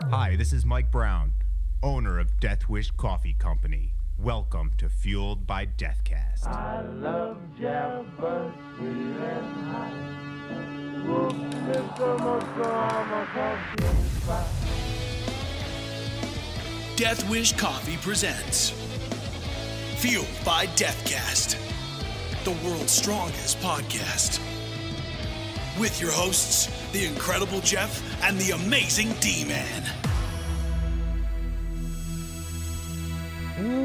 Hi, this is Mike Brown, owner of Death Wish Coffee Company. Welcome to Fueled by Deathcast. I love Jabba, sweet and hot. Whoop, Mr. Motorama, coffee spot. Death Wish Coffee presents Fueled by Deathcast, the world's strongest podcast. With your hosts, the incredible Jeff and the amazing D-Man.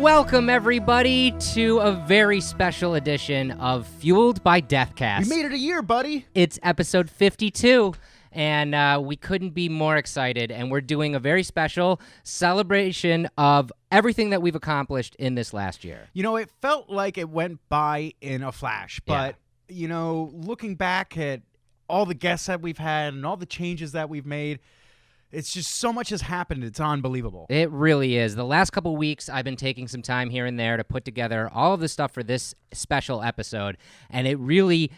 Welcome, everybody, to a very special edition of Fueled by Deathcast. We made it a year, buddy. It's episode 52, and we couldn't be more excited, and we're doing a very special celebration of everything that we've accomplished in this last year. You know, it felt like it went by in a flash, but, you know, looking back at all the guests that we've had and all the changes that we've made, it's just so much has happened. It's unbelievable. It really is. The last couple weeks, I've been taking some time here and there to put together all of the stuff for this special episode, and it really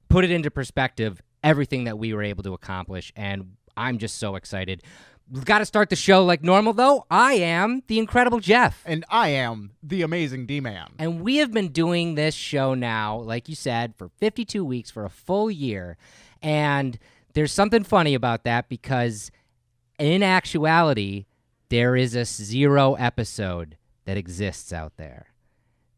put it into perspective, everything that we were able to accomplish, and I'm just so excited. We've got to start the show like normal, though. I am the incredible Jeff. And I am the amazing D-Man. And we have been doing this show now, like you said, for 52 weeks, for a full year. And there's something funny about that because in actuality, there is a 0 episode that exists out there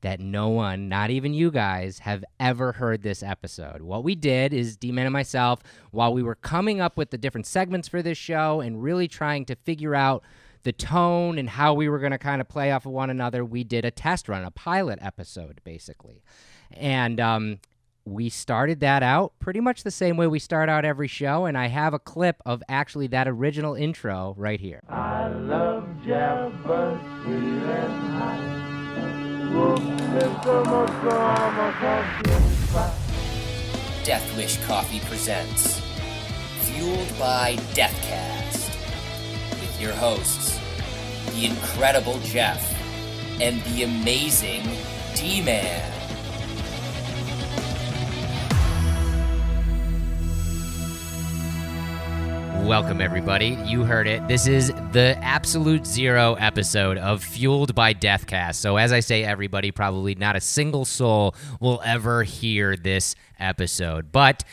that no one, not even you guys, have ever heard this episode. What we did is, D-Man and myself, while we were coming up with the different segments for this show and really trying to figure out the tone and how we were going to kind of play off of one another, we did a test run, a pilot episode, basically. And we started that out pretty much the same way we start out every show, and I have a clip of actually that original intro right here. I love Jabba, sweet and hot. Whoop, Mr. Motorama, coffee spot. Death Wish Coffee presents Fueled by Deathcast with your hosts, the incredible Jeff and the amazing D-Man. Welcome, everybody. You heard it. This is the absolute 0 episode of Fueled by Deathcast. So as I say, everybody, probably not a single soul will ever hear this episode. But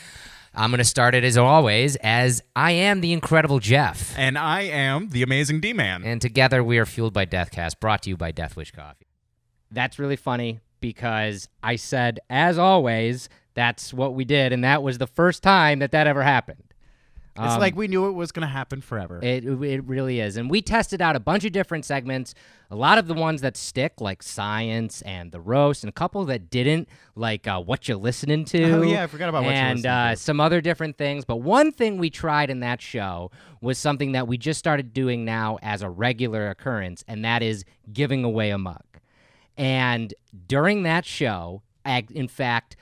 I'm going to start it as always as I am the incredible Jeff. And I am the amazing D-Man. And together we are Fueled by Deathcast, brought to you by Death Wish Coffee. That's really funny because I said, as always, that's what we did. And that was the first time that ever happened. It's like we knew it was going to happen forever. It really is. And we tested out a bunch of different segments, a lot of the ones that stick, like science and the roast, and a couple that didn't, like what you listening to. Oh, yeah, I forgot about what you listening to. And some other different things. But one thing we tried in that show was something that we just started doing now as a regular occurrence, and that is giving away a mug. And during that show, in fact,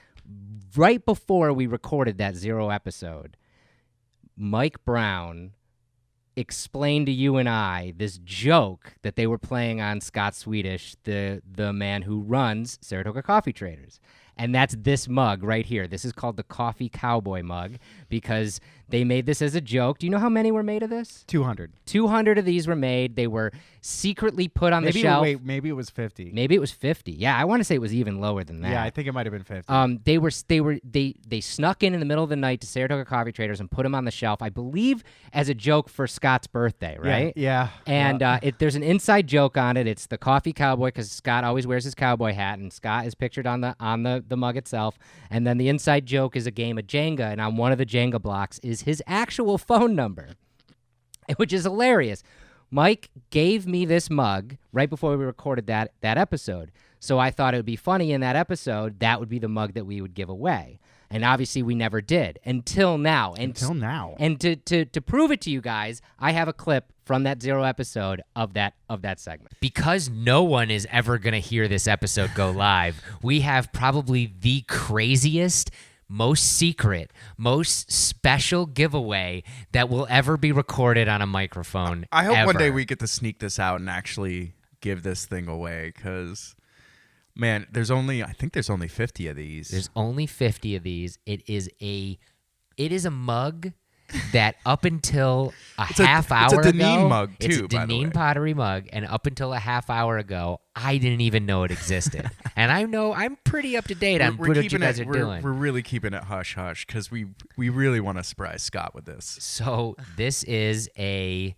right before we recorded that 0 episode, Mike Brown explained to you and I this joke that they were playing on Scott Swedish, the man who runs Saratoga Coffee Traders. And that's this mug right here. This is called the Coffee Cowboy mug because they made this as a joke. Do you know how many were made of this? 200. 200 of these were made. They were secretly put on the shelf. Wait, maybe it was 50. Maybe it was 50. Yeah, I want to say it was even lower than that. Yeah, I think it might have been 50. They snuck in the middle of the night to Saratoga Coffee Traders and put them on the shelf, I believe, as a joke for Scott's birthday, right? Yeah. And there's an inside joke on it. It's the Coffee Cowboy because Scott always wears his cowboy hat, and Scott is pictured on the mug itself. And then the inside joke is a game of Jenga, and on one of the Jenga blocks is his actual phone number, which is hilarious. Mike gave me this mug right before we recorded that episode. So I thought it would be funny in that episode, that would be the mug that we would give away. And obviously we never did until now. And to prove it to you guys, I have a clip from that 0 episode of that segment. Because no one is ever going to hear this episode go live, we have probably the craziest, most secret, most special giveaway that will ever be recorded on a microphone. I hope ever. one day we get to sneak this out and actually give this thing away because, man, I think there's only 50 of these. There's only 50 of these. It is a mug that up until It's a half hour Deneen ago, mug, it's too, a by the way. Deneen pottery mug, and up until a half hour ago, I didn't even know it existed. And I know I'm pretty up to date on what you guys are doing. We're really keeping it hush hush because we really want to surprise Scott with this. So this is a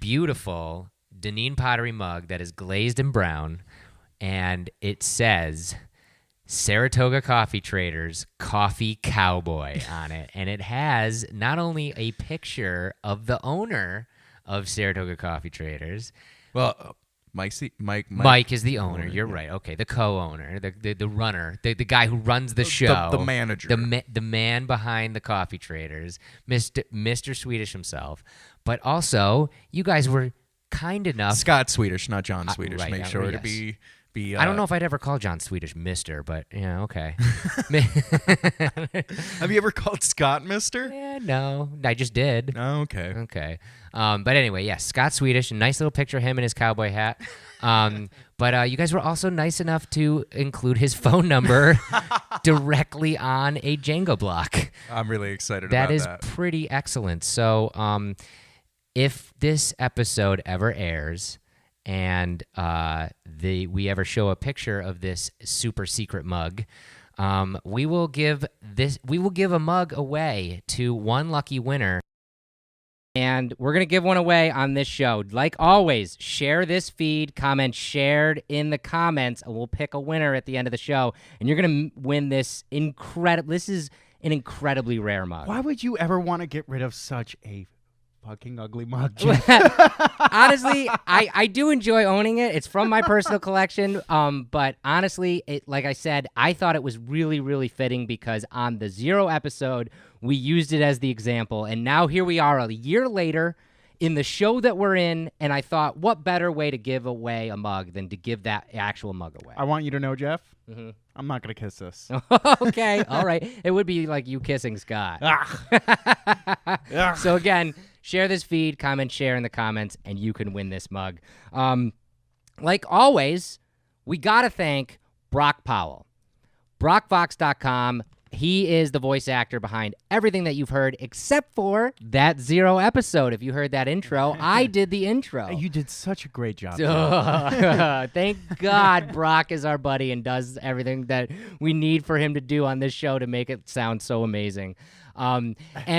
beautiful Deneen pottery mug that is glazed in brown, and it says Saratoga Coffee Traders Coffee Cowboy on it. And it has not only a picture of the owner of Saratoga Coffee Traders. Well, Mike Mike is the owner. You're right. Okay, the co-owner, the runner, the guy who runs the show, the manager, the man behind the Coffee Traders, Mr. Swedish himself. But also, you guys were kind enough. Scott Swedish, not John Swedish. right, Make sure yes. to be. I don't know if I'd ever call John Swedish Mister, but yeah, okay. Have you ever called Scott Mister? Yeah, no, I just did. Oh, okay. Okay. But anyway, yes, Scott Swedish, a nice little picture of him in his cowboy hat. But you guys were also nice enough to include his phone number directly on a Jenga block. I'm really excited That about is that. pretty excellent. So if this episode ever airs and we ever show a picture of this super secret mug, we will give a mug away to one lucky winner. And we're going to give one away on this show. Like always, share this feed, comment shared in the comments, and we'll pick a winner at the end of the show. And you're going to win this this is an incredibly rare mug. Why would you ever want to get rid of such a fucking ugly mug? Honestly, I do enjoy owning it. It's from my personal collection. But honestly, like I said, I thought it was really, really fitting because on the 0 episode, we used it as the example. And now here we are a year later in the show that we're in. And I thought, what better way to give away a mug than to give that actual mug away? I want you to know, Jeff, Mm-hmm. I'm not going to kiss this. Okay. All right. It would be like you kissing Scott. So again, share this feed, comment, share in the comments, and you can win this mug. Like always, we got to thank Brock Powell. BrockVox.com. He is the voice actor behind everything that you've heard except for that 0 episode. If you heard that intro, I did the intro. You did such a great job. Jeff. Thank God Brock is our buddy and does everything that we need for him to do on this show to make it sound so amazing. And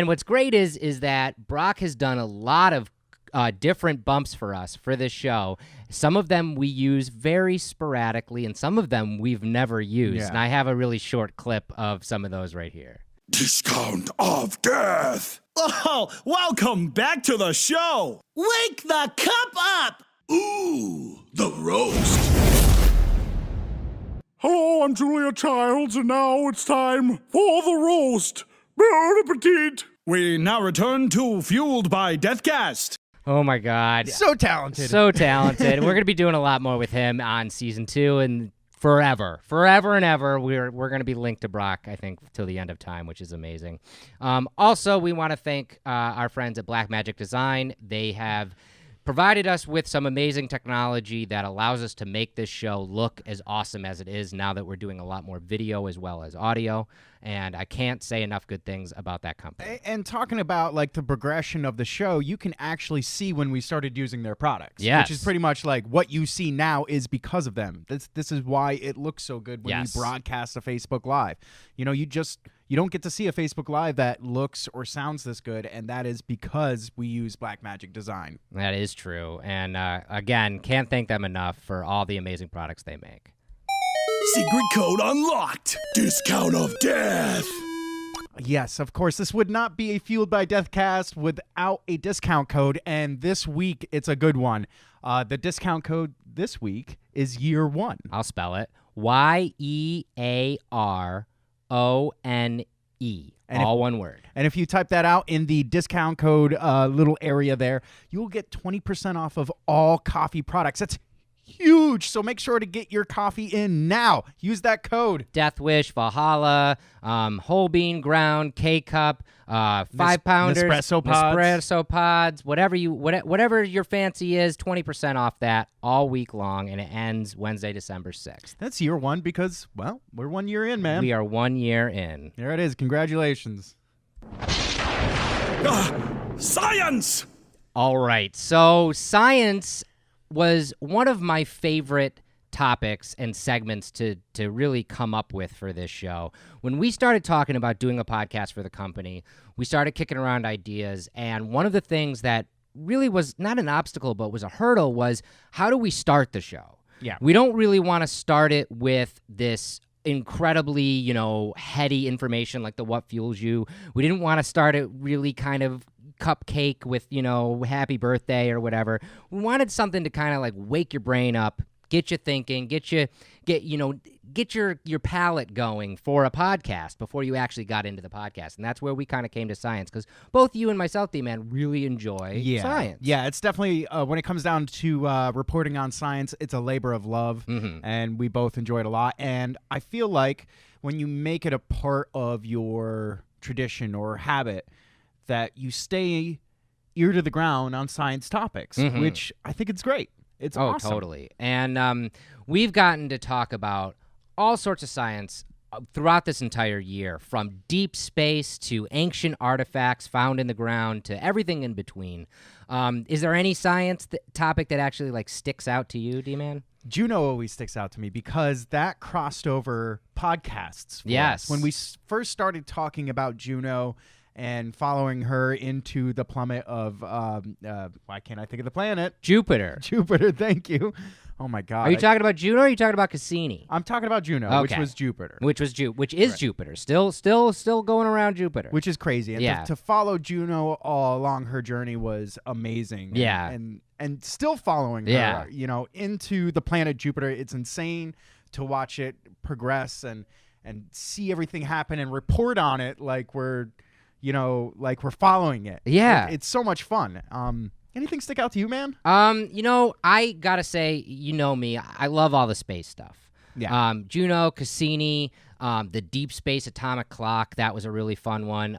what's great is that Brock has done a lot of different bumps for us for this show. Some of them we use very sporadically, and some of them we've never used. Yeah. And I have a really short clip of some of those right here. Discount of death. Oh, welcome back to the show. Wake the cup up. Ooh, the roast. Hello, I'm Julia Childs, and now it's time for the roast. Bon appetit. We now return to Fueled by Deathcast. Oh my God. So talented. So talented. We're going to be doing a lot more with him on season 2 and forever and ever. We're going to be linked to Brock, I think, till the end of time, which is amazing. Also, we want to thank our friends at Black Magic Design. They have provided us with some amazing technology that allows us to make this show look as awesome as it is now that we're doing a lot more video as well as audio. And I can't say enough good things about that company. And talking about like the progression of the show, you can actually see when we started using their products. Yes. Which is pretty much like what you see now is because of them. This is why it looks so good when Yes. we broadcast a Facebook Live. You know, you don't get to see a Facebook Live that looks or sounds this good, and that is because we use Blackmagic Design. That is true. And again, can't thank them enough for all the amazing products they make. Secret code unlocked. Discount of death. Yes, of course. This would not be a Fueled by Deathcast without a discount code, and this week it's a good one. The discount code this week is year 1. I'll spell it. YEARONE. All one word. And if you type that out in the discount code little area there, you'll get 20% off of all coffee products. That's huge. So make sure to get your coffee in now. Use that code. Death Wish, Valhalla, whole bean ground, K-Cup, 5-pounders, Nespresso pods. whatever your fancy is, 20% off that all week long, and it ends Wednesday, December 6th. That's year 1 because, well, we're 1 year in, man. We are 1 year in. There it is. Congratulations. Science! All right. So science was one of my favorite topics and segments to really come up with for this show. When we started talking about doing a podcast for the company, we started kicking around ideas, and one of the things that really was not an obstacle but was a hurdle was, how do we start the show? Yeah. We don't really want to start it with this incredibly, heady information like the What Fuels You. We didn't want to start it really kind of cupcake with, happy birthday or whatever. We wanted something to kind of like wake your brain up, get you thinking, get your palate going for a podcast before you actually got into the podcast. And that's where we kind of came to science, because both you and myself, D-Man, really enjoy science. Yeah, it's definitely, when it comes down to reporting on science, it's a labor of love, and we both enjoy it a lot. And I feel like when you make it a part of your tradition or habit, that you stay ear to the ground on science topics, which I think it's great. It's awesome. Totally. And we've gotten to talk about all sorts of science throughout this entire year, from deep space to ancient artifacts found in the ground to everything in between. Is there any science topic that actually sticks out to you, D-Man? Juno always sticks out to me because that crossed over podcasts for us. When we first started talking about Juno and following her into the plummet of, why can't I think of the planet? Jupiter. Jupiter, thank you. Oh, my God. Are you talking about Juno or are you talking about Cassini? I'm talking about Juno, which was Jupiter. Which is Jupiter. Still going around Jupiter. Which is crazy. And to follow Juno all along her journey was amazing. Yeah. And still following her, into the planet Jupiter. It's insane to watch it progress and see everything happen and report on it like we're following it. Yeah. It's so much fun. Anything stick out to you, man? I gotta say, me, I love all the space stuff. Yeah. Juno, Cassini, the deep space atomic clock, that was a really fun one.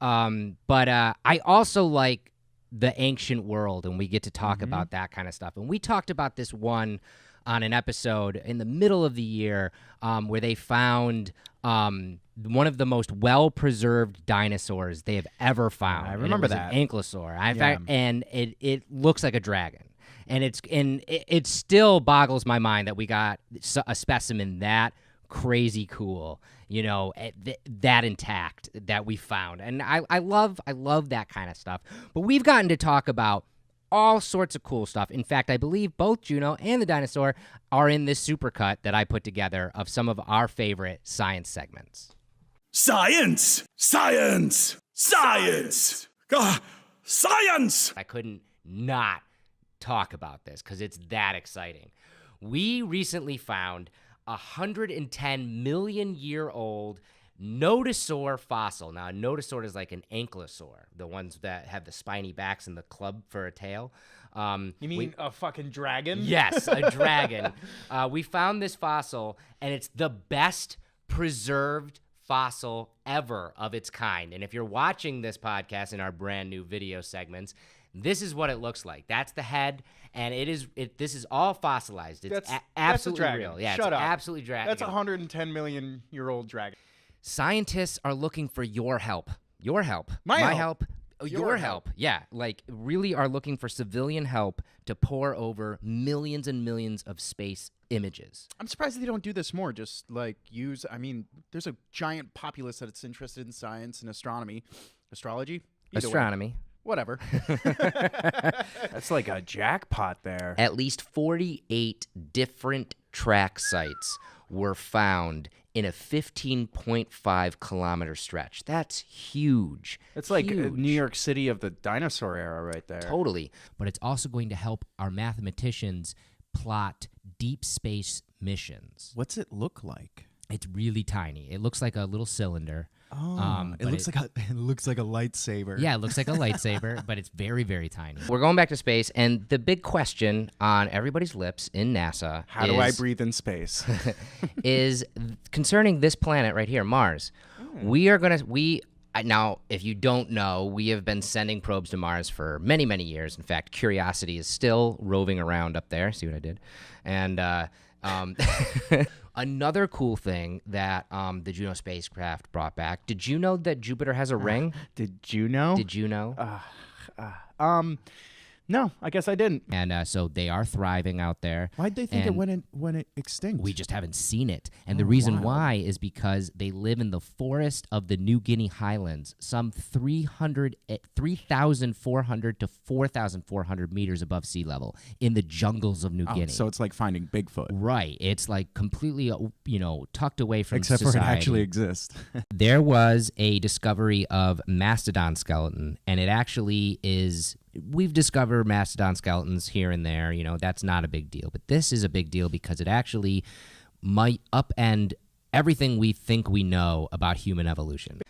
But I also like the ancient world, and we get to talk about that kind of stuff. And we talked about this one on an episode in the middle of the year where they found one of the most well-preserved dinosaurs they have ever found. I remember that. An ankylosaur. And it looks like a dragon. And it still boggles my mind that we got a specimen that crazy cool, that intact that we found. And I love that kind of stuff. But we've gotten to talk about all sorts of cool stuff. In fact, I believe both Juno and the dinosaur are in this supercut that I put together of some of our favorite science segments. Science! Science! Science! Science! I couldn't not talk about this because it's that exciting. We recently found a 110 million year old nodosaur fossil. Now, a nodosaur is like an ankylosaur, the ones that have the spiny backs and the club for a tail. You mean a fucking dragon? Yes, a dragon. We found this fossil, and it's the best preserved fossil ever of its kind. And if you're watching this podcast in our brand new video segments, this is what it looks like. That's the head, and this is all fossilized. It's absolutely real. Yeah, Shut it's up. absolutely dragon. That's a 110 million year old dragon. Scientists are looking for your help. Your help. My help. Your help. Yeah, really are looking for civilian help to pore over millions and millions of space images. I'm surprised they don't do this more. Just there's a giant populace that's interested in science and astrology. Astronomy. Whatever. That's like a jackpot there. At least 48 different track sites were found in a 15.5 kilometer stretch. That's huge. It's like huge. New York City of the dinosaur era right there. Totally. But it's also going to help our mathematicians plot deep space missions. What's it look like? It's really tiny. It looks like a little cylinder. Oh, it looks like a lightsaber. Yeah, it looks like a lightsaber, but it's very, very tiny. We're going back to space, and the big question on everybody's lips in NASA How do I breathe in space? is concerning this planet right here, Mars. Now, if you don't know, we have been sending probes to Mars for many, many years. In fact, Curiosity is still roving around up there. See what I did? And Another cool thing that the Juno spacecraft brought back. Did you know that Jupiter has a ring? Did you know? Did you know? No, I guess I didn't. And so they are thriving out there. Why'd they think And it went extinct? We just haven't seen it. And the reason wild. why is because they live in the forest of the New Guinea highlands, some 3,400 to 4,400 meters above sea level in the jungles of New Guinea. So it's like finding Bigfoot. Right. It's like completely, tucked away from Except society. for it actually exists. There was a discovery of mastodon skeleton, and it actually is. We've discovered mastodon skeletons here and there. That's not a big deal. But this is a big deal because it actually might upend everything we think we know about human evolution.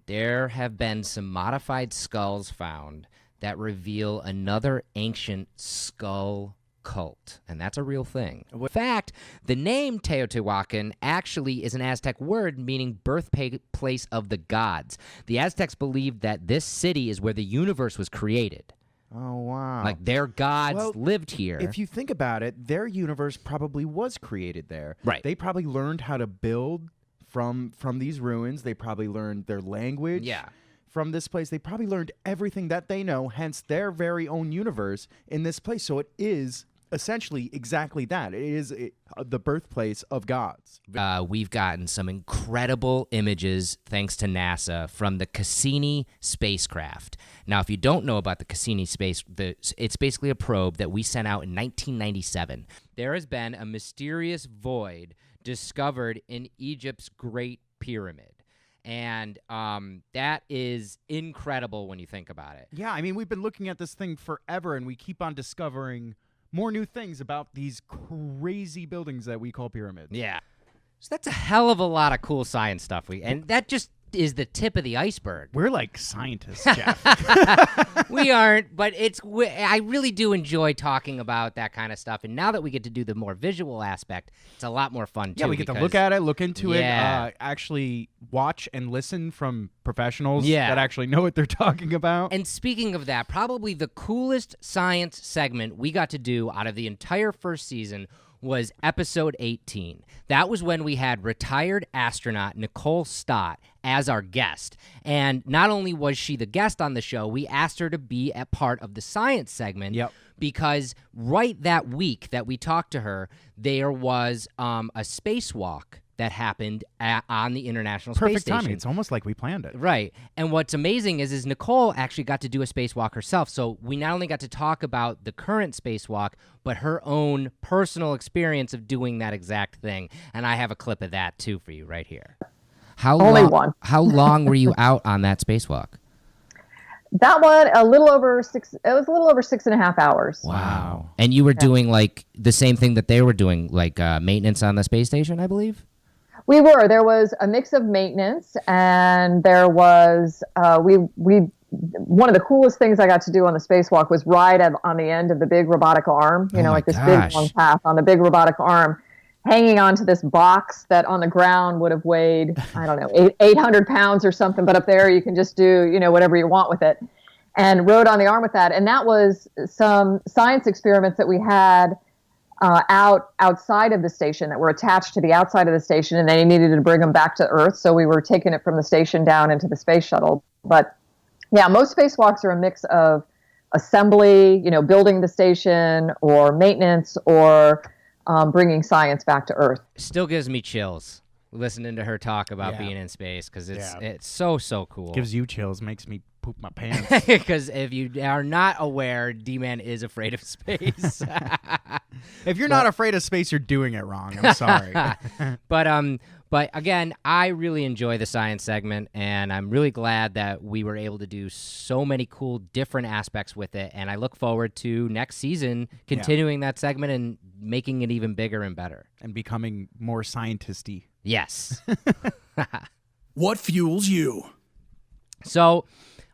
There have been some modified skulls found that reveal another ancient skull cult, and that's a real thing. In fact, the name Teotihuacan actually is an Aztec word meaning birthplace of the gods. The Aztecs believed that this city is where the universe was created. Oh, wow. Like their gods lived here. If you think about it, their universe probably was created there. Right. They probably learned how to build from these ruins. They probably learned their language. Yeah. From this place. They probably learned everything that they know, hence their very own universe in this place. So it is essentially exactly that. It is the birthplace of gods. We've gotten some incredible images, thanks to NASA, from the Cassini spacecraft. Now, if you don't know about the Cassini it's basically a probe that we sent out in 1997. There has been a mysterious void discovered in Egypt's Great Pyramid. And that is incredible when you think about it. Yeah, I mean, we've been looking at this thing forever, and we keep on discovering more new things about these crazy buildings that we call pyramids. Yeah. So that's a hell of a lot of cool science stuff. And that just is the tip of the iceberg. We're like scientists, Jeff. We aren't, but I really do enjoy talking about that kind of stuff. And now that we get to do the more visual aspect, it's a lot more fun, too. Yeah, we get to look at it, look into it, Yeah. actually watch and listen from professionals Yeah. that actually know what they're talking about. And speaking of that, probably the coolest science segment we got to do out of the entire first season was episode 18. That was when we had retired astronaut Nicole Stott as our guest. And not only was she the guest on the show, we asked her to be a part of the science segment. Yep. Because right that week that we talked to her, there was a spacewalk that happened on the International Space Perfect Station. timing. It's almost like we planned it. Right. And what's amazing is Nicole actually got to do a spacewalk herself. So we not only got to talk about the current spacewalk, but her own personal experience of doing that exact thing. And I have a clip of that, too, for you right here. Only one. How long were you out on that spacewalk? That one, it was a little over 6.5 hours. Wow. And you were doing, like, the same thing that they were doing, like maintenance on the space station, I believe? We were. There was a mix of maintenance, and there was one of the coolest things I got to do on the spacewalk was ride on the end of the big robotic arm. Like this big long path on the big robotic arm, hanging onto this box that on the ground would have weighed 800 pounds or something. But up there, you can just do whatever you want with it, and rode on the arm with that. And that was some science experiments that we had outside of the station that were attached to the outside of the station, and they needed to bring them back to Earth. So we were taking it from the station down into the space shuttle. But yeah, most spacewalks are a mix of assembly, building the station, or maintenance, or bringing science back to Earth. Still gives me chills listening to her talk about being in space, because it's so cool. Gives you chills, makes me poop my pants. Because if you are not aware, D-Man is afraid of space. If you're not afraid of space, you're doing it wrong. I'm sorry. But again, I really enjoy the science segment, and I'm really glad that we were able to do so many cool different aspects with it. And I look forward to next season continuing that segment and making it even bigger and better. And becoming more scientisty. Yes. What fuels you? So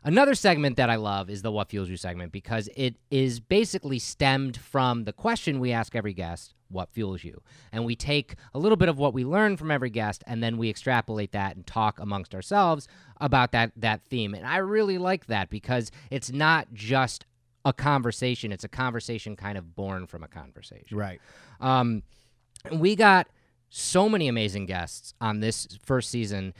another segment that I love is the What Fuels You segment, because it is basically stemmed from the question we ask every guest, what fuels you? And we take a little bit of what we learn from every guest, and then we extrapolate that and talk amongst ourselves about that theme. And I really like that, because it's not just a conversation. It's a conversation kind of born from a conversation. Right. We got so many amazing guests on this first season.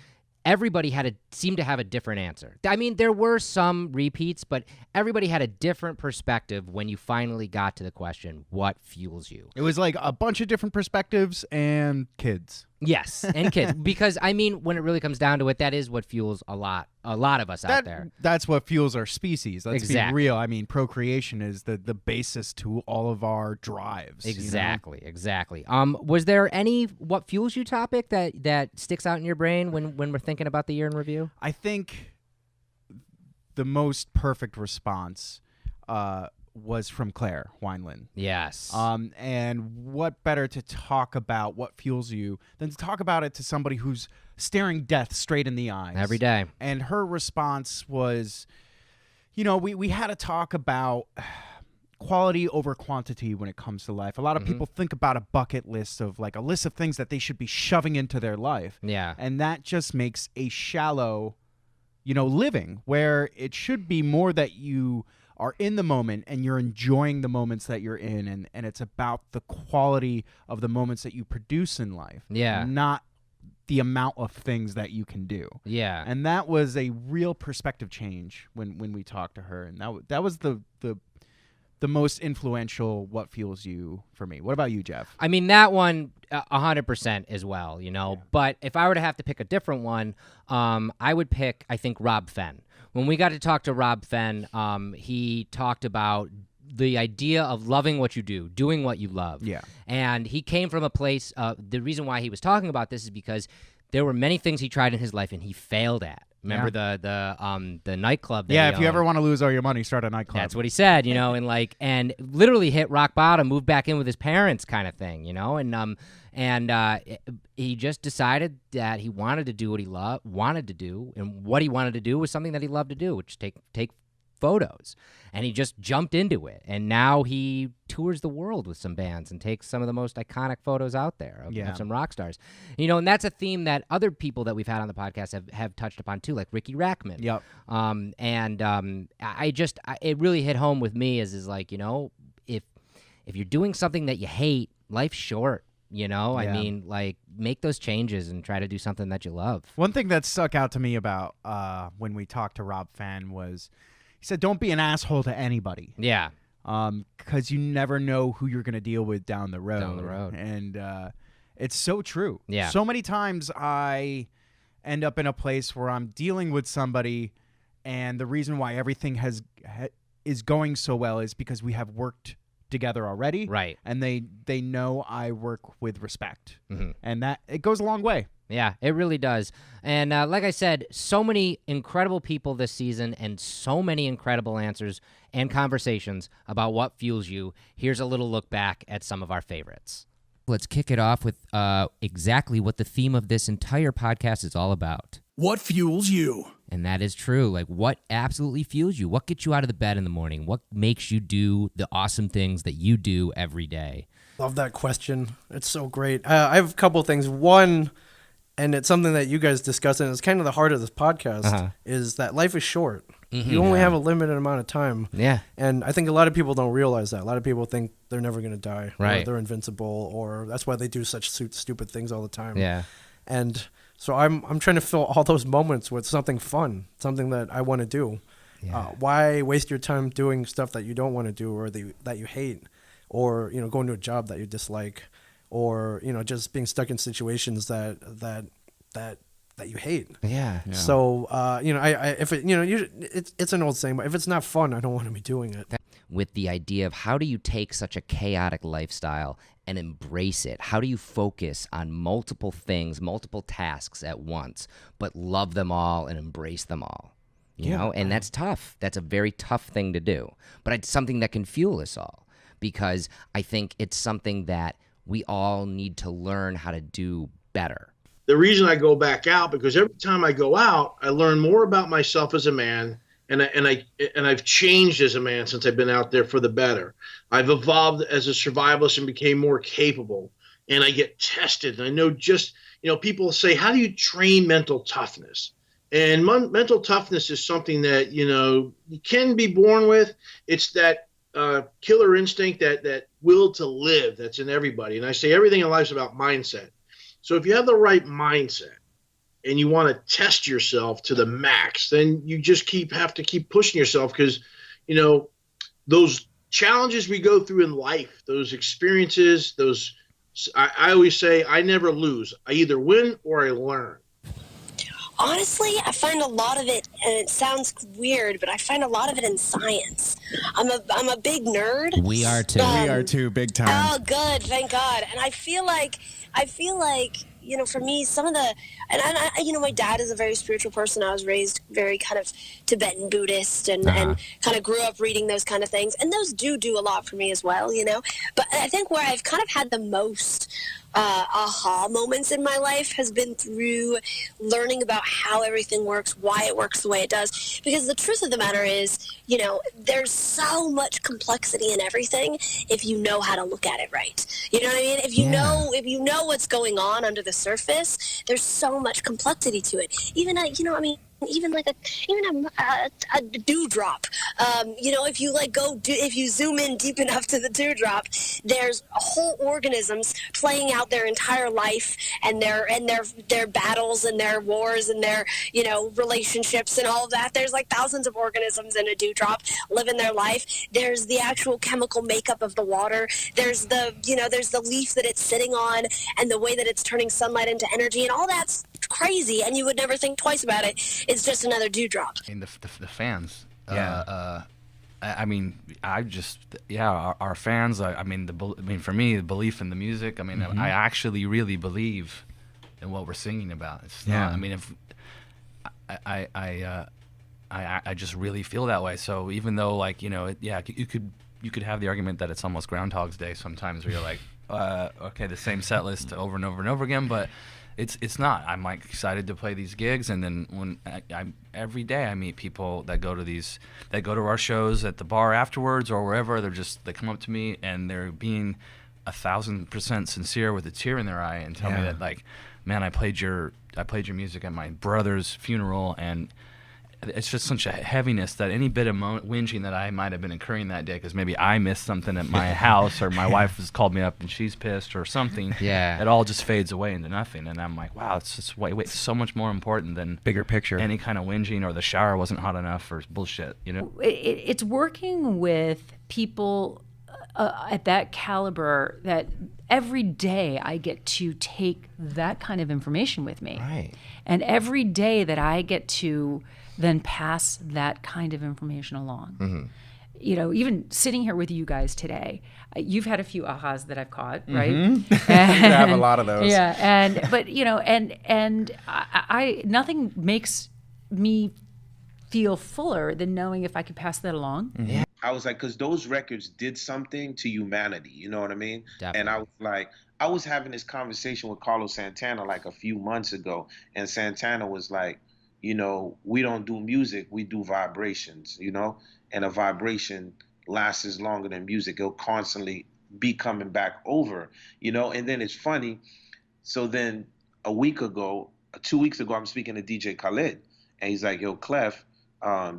Everybody seemed to have a different answer. I mean, there were some repeats, but everybody had a different perspective when you finally got to the question, what fuels you? It was like a bunch of different perspectives and kids. Yes, and kids. Because, I mean, when it really comes down to it, that is what fuels a lot of us out there. That's what fuels our species. Let's Exactly. be real. I mean, procreation is the basis to all of our drives. Exactly. Was there any what fuels you topic that sticks out in your brain when we're thinking about the year in review? I think the most perfect response was from Claire Wineland. Yes. And what better to talk about what fuels you than to talk about it to somebody who's staring death straight in the eyes Every day. And her response was, we had to talk about quality over quantity when it comes to life. A lot of people think about a bucket list of like a list of things that they should be shoving into their life. Yeah. And that just makes a shallow, living, where it should be more that you are in the moment and you're enjoying the moments that you're in, and it's about the quality of the moments that you produce in life. Yeah. Not the amount of things that you can do. Yeah. And that was a real perspective change when we talked to her, and that was the most influential what fuels you for me. What about you, Jeff? I mean, that one 100% as well, But if I were to have to pick a different one, I would pick, I think, Rob Fenn. When we got to talk to Rob Fenn, he talked about the idea of loving what you do, doing what you love. Yeah. And he came from a place, the reason why he was talking about this is because there were many things he tried in his life and he failed at. Remember the nightclub that he if you owned? ever want to lose all your money, start a nightclub. That's what he said, and literally hit rock bottom, moved back in with his parents kind of thing, he just decided that he wanted to do what he wanted to do, and what he wanted to do was something that he loved to do, which is take photos. And he just jumped into it, and now he tours the world with some bands and takes some of the most iconic photos out there of some rock stars. And that's a theme that other people that we've had on the podcast have touched upon too, like Ricky Rackman. Yep. It really hit home with me is like, if you're doing something that you hate, life's short. I mean, like, make those changes and try to do something that you love. One thing that stuck out to me about when we talked to Rob Fenn was he said, don't be an asshole to anybody. Yeah. Because you never know who you're going to deal with down the road. And it's so true. Yeah. So many times I end up in a place where I'm dealing with somebody, and the reason why everything is going so well is because we have worked together already. Right. And they know I work with respect. Mm-hmm. And that it goes a long way. Yeah, it really does. And like I said, so many incredible people this season and so many incredible answers and conversations about what fuels you. Here's a little look back at some of our favorites. Let's kick it off with exactly what the theme of this entire podcast is all about. What fuels you? And that is true. Like, what absolutely fuels you? What gets you out of the bed in the morning? What makes you do the awesome things that you do every day? Love that question. It's so great. I have a couple of things. One, and it's something that you guys discuss, and it's kind of the heart of this podcast, is that life is short. Mm-hmm. You only have a limited amount of time. Yeah. And I think a lot of people don't realize that. A lot of people think they're never going to die. Right. Or they're invincible, or that's why they do such stupid things all the time. Yeah. And so I'm trying to fill all those moments with something fun, something that I want to do. Yeah. Why waste your time doing stuff that you don't want to do, or that you hate, or going to a job that you dislike, or just being stuck in situations that you hate. Yeah. So if it it's an old saying, but if it's not fun, I don't want to be doing it. With the idea of how do you take such a chaotic lifestyle and embrace it? How do you focus on multiple things, multiple tasks at once, but love them all and embrace them all? You know, and that's tough. That's a very tough thing to do. But it's something that can fuel us all, because I think it's something that we all need to learn how to do better. The reason I go back out, because every time I go out, I learn more about myself as a man, and I've changed as a man since I've been out there for the better. I've evolved as a survivalist and became more capable, and I get tested. And I know people say, how do you train mental toughness? And mental toughness is something that, you can be born with. It's that killer instinct, that will to live that's in everybody. And I say everything in life is about mindset. So if you have the right mindset and you want to test yourself to the max, then you just have to keep pushing yourself, because, you know, those challenges we go through in life, those experiences, I always say I never lose. I either win or I learn. Honestly, I find a lot of it, and it sounds weird, but I find a lot of it in science. I'm a big nerd. We are too. We are too, big time. Oh, good, thank God. And I feel like, you know, for me, some of the, and I, you know, my dad is a very spiritual person. I was raised very kind of Tibetan Buddhist, and kind of grew up reading those kind of things. And those do a lot for me as well, you know. But I think where I've kind of had the most aha moments in my life has been through learning about how everything works, why it works the way it does. Because the truth of the matter is, you know, there's so much complexity in everything if you know how to look at it right. You know what I mean? If you know what's going on under the surface, there's so much complexity to it. Even even a dewdrop. You know, if you if you zoom in deep enough to the dewdrop, there's whole organisms playing out their entire life, and their battles and their wars and their, you know, relationships and all of that. There's like thousands of organisms in a dewdrop living their life. There's the actual chemical makeup of the water. There's the leaf that it's sitting on, and the way that it's turning sunlight into energy, and all that's crazy, and you would never think twice about it. It's just another dewdrop. I mean, the fans. Yeah. I mean, our fans. I mean, for me, the belief in the music. I mean, I actually really believe in what we're singing about. It's not, I mean, if I just really feel that way. So even though, like, you know, you could have the argument that it's almost Groundhog's Day sometimes, where you're like, okay, the same set list over and over and over again, but. It's not. I'm like excited to play these gigs, and then when every day I meet people that go to our shows at the bar afterwards or wherever. They come up to me and they're being 1,000% sincere with a tear in their eye and tell me that, like, man, I played your music at my brother's funeral, and it's just such a heaviness that any bit of whinging that I might have been incurring that day, because maybe I missed something at my house, or my wife has called me up and she's pissed or something, it all just fades away into nothing. And I'm like, wow, it's just so much more important than bigger picture. Any kind of whinging, or the shower wasn't hot enough, or bullshit, you know? It's working with people at that caliber that every day I get to take that kind of information with me. Right. And every day that I get to then pass that kind of information along. Mm-hmm. You know, even sitting here with you guys today, you've had a few ahas that I've caught, right? Mm-hmm. I have a lot of those. Yeah, but you know, and I nothing makes me feel fuller than knowing if I could pass that along. Mm-hmm. Yeah. I was like, because those records did something to humanity, you know what I mean? Definitely. And I was like, I was having this conversation with Carlos Santana like a few months ago, and Santana was like, you know, we don't do music, we do vibrations, you know? And a vibration lasts longer than music. It'll constantly be coming back over, you know? And then it's funny. So then 2 weeks ago, I'm speaking to DJ Khaled, and he's like, yo, Clef,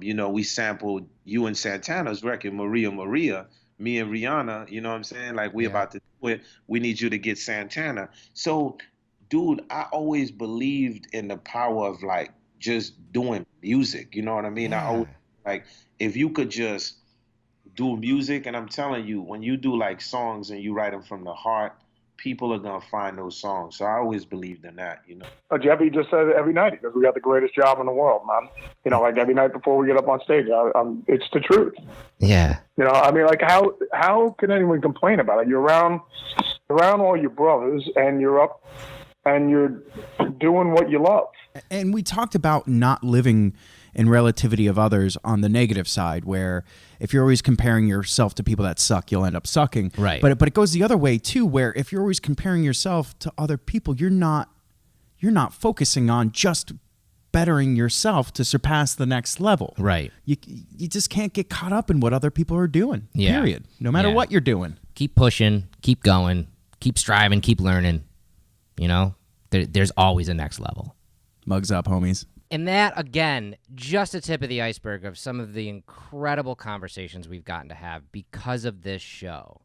you know, we sampled you and Santana's record, Maria Maria, me and Rihanna, you know what I'm saying? Like, we about to do it. We need you to get Santana. So, dude, I always believed in the power of, like, just doing music, you know what I mean? I always, like, if you could just do music, and I'm telling you, when you do, like, songs and you write them from the heart, people are going to find those songs. So I always believed in that, you know. Jeffy just says it every night. He goes, we got the greatest job in the world, man. You know, like every night before we get up on stage, it's the truth. Yeah. You know, I mean, like, how can anyone complain about it? You're around all your brothers, and you're up and you're doing what you love. And we talked about not living in relativity of others on the negative side, where if you're always comparing yourself to people that suck, you'll end up sucking. Right. But it goes the other way too, where if you're always comparing yourself to other people, you're not focusing on just bettering yourself to surpass the next level. Right. You just can't get caught up in what other people are doing. Yeah. Period. No matter what you're doing. Keep pushing, keep going, keep striving, keep learning. You know, there's always a next level. Mugs up, homies. And that, again, just a tip of the iceberg of some of the incredible conversations we've gotten to have because of this show.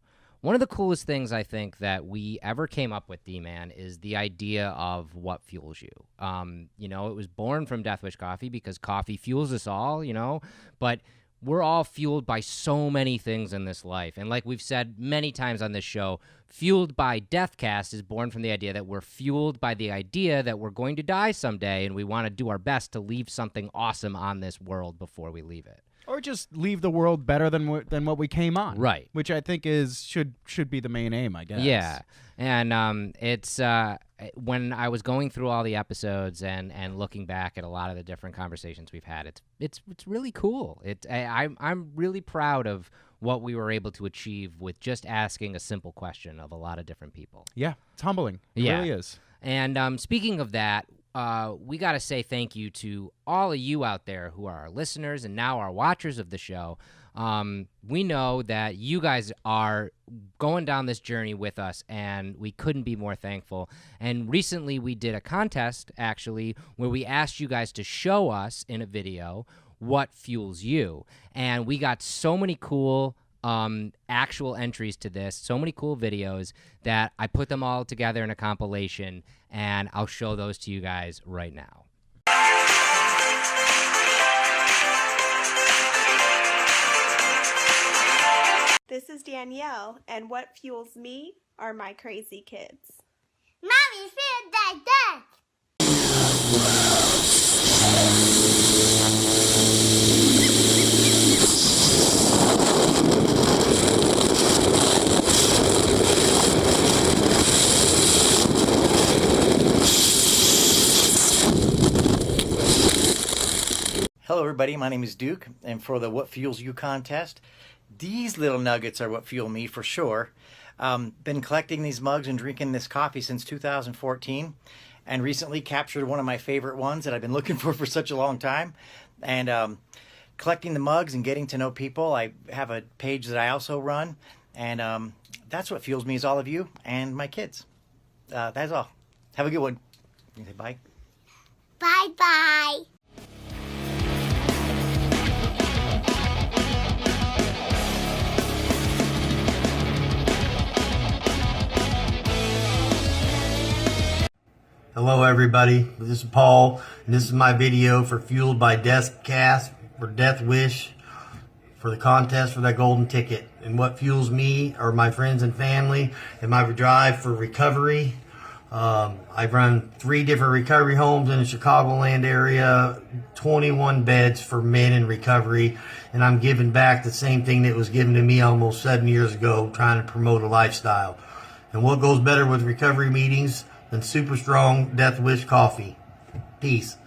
One of the coolest things I think that we ever came up with, D-Man, is the idea of what fuels you. It was born from Death Wish Coffee because coffee fuels us all, but we're all fueled by so many things in this life. And like we've said many times on this show, Fueled by Deathcast is born from the idea that we're fueled by the idea that we're going to die someday, and we want to do our best to leave something awesome on this world before we leave it. Or just leave the world better than what we came on. Right. Which I think should be the main aim, I guess. Yeah. And it's when I was going through all the episodes and looking back at a lot of the different conversations we've had, it's really cool. I'm really proud of what we were able to achieve with just asking a simple question of a lot of different people. Yeah, it's humbling. It really is. And speaking of that, we got to say thank you to all of you out there who are our listeners and now our watchers of the show. We know that you guys are going down this journey with us, and we couldn't be more thankful. And recently we did a contest, actually, where we asked you guys to show us in a video what fuels you. And we got so many cool actual entries to this, so many cool videos that I put them all together in a compilation, and I'll show those to you guys right now. This is Danielle, and what fuels me are my crazy kids. Mommy, feel like that. Hello everybody, my name is Duke, and for the What Fuels You contest, these little nuggets are what fuel me for sure. Been collecting these mugs and drinking this coffee since 2014, and recently captured one of my favorite ones that I've been looking for such a long time. And collecting the mugs and getting to know people, I have a page that I also run, and that's what fuels me is all of you and my kids. That's all. Have a good one. You can say bye. Bye-bye. Hello everybody, this is Paul, and this is my video for Fueled by Deathcast for Death Wish for the contest for that golden ticket. And what fuels me are my friends and family and my drive for recovery. I've run 3 different recovery homes in the Chicagoland area, 21 beds for men in recovery, and I'm giving back the same thing that was given to me almost 7 years ago, trying to promote a lifestyle. And what goes better with recovery meetings than super strong Death Wish coffee? Peace.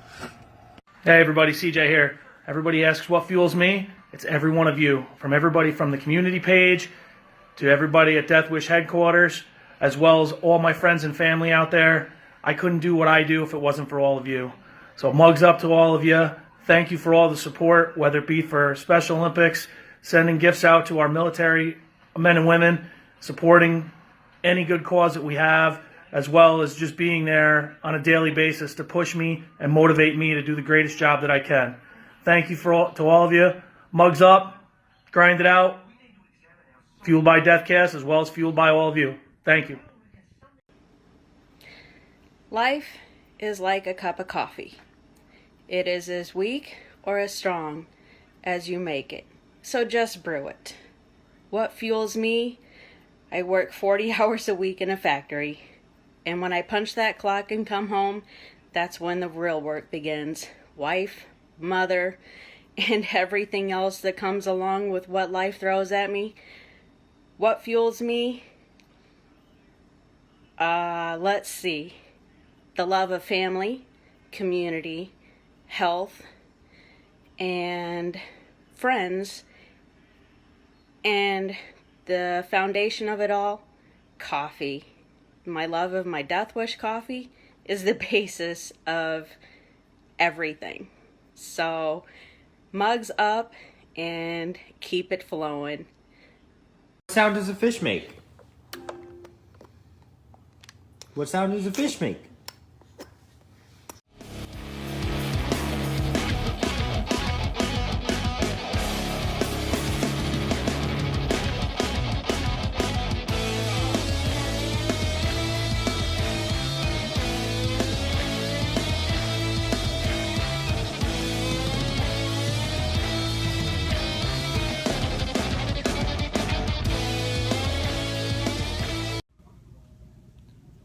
Hey everybody, CJ here. Everybody asks what fuels me. It's every one of you. From everybody from the community page to everybody at Death Wish headquarters, as well as all my friends and family out there. I couldn't do what I do if it wasn't for all of you. So mugs up to all of you. Thank you for all the support, whether it be for Special Olympics, sending gifts out to our military men and women, supporting any good cause that we have, as well as just being there on a daily basis to push me and motivate me to do the greatest job that I can. Thank you to all of you. Mugs up, grind it out. Fueled by Deathcast, as well as fueled by all of you. Thank you. Life is like a cup of coffee. It is as weak or as strong as you make it. So just brew it. What fuels me? I work 40 hours a week in a factory. And when I punch that clock and come home, that's when the real work begins. Wife, mother, and everything else that comes along with what life throws at me. What fuels me? Let's see. The love of family, community, health, and friends. And the foundation of it all, coffee. My love of my Death Wish coffee is the basis of everything. So, mugs up and keep it flowing. What sound does a fish make? What sound does a fish make?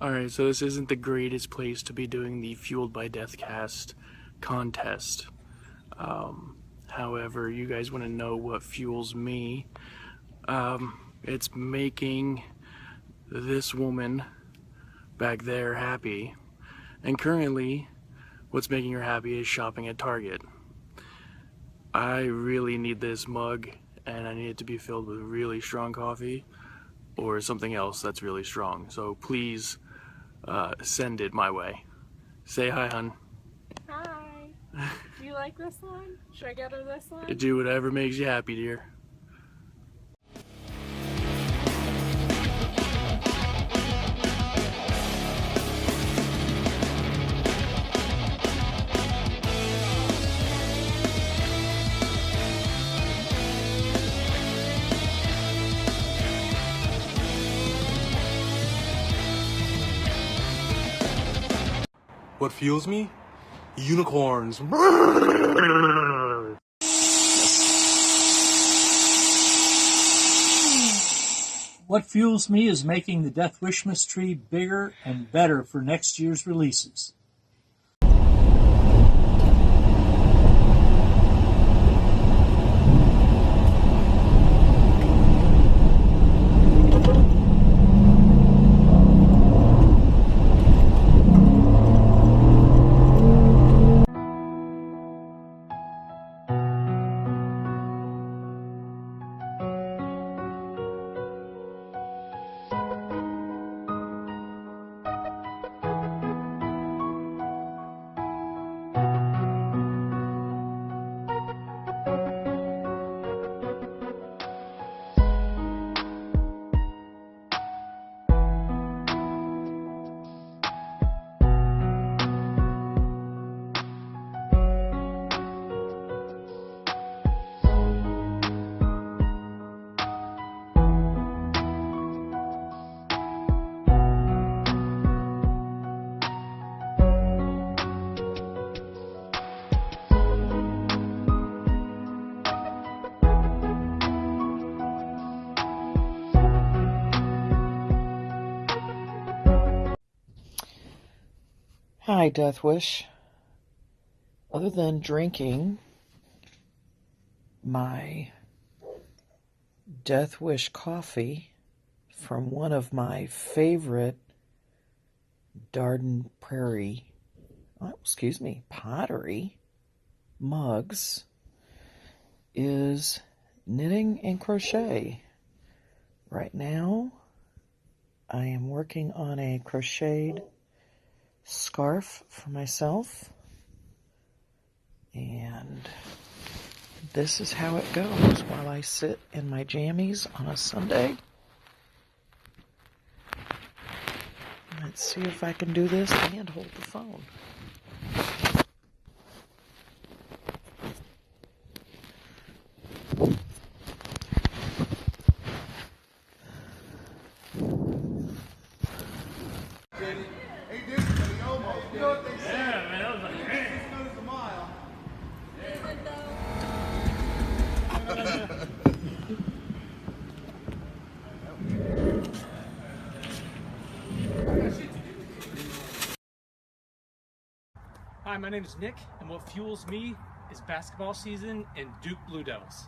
Alright, so this isn't the greatest place to be doing the Fueled by Deathcast contest. However, you guys want to know what fuels me. It's making this woman back there happy. And currently, what's making her happy is shopping at Target. I really need this mug, and I need it to be filled with really strong coffee or something else that's really strong. So please send it my way. Say hi, hun. Hi. Do you like this one? Should I get her this one? Do whatever makes you happy, dear. What fuels me? Unicorns. What fuels me is making the Death Wish mystery bigger and better for next year's releases. Hi, Death Wish. Other than drinking my Death Wish coffee from one of my favorite Darden Prairie, pottery mugs, is knitting and crochet. Right now, I am working on a crocheted scarf for myself, and this is how it goes while I sit in my jammies on a Sunday. Let's see if I can do this and hold the phone. Hi, my name is Nick, and what fuels me is basketball season and Duke Blue Devils.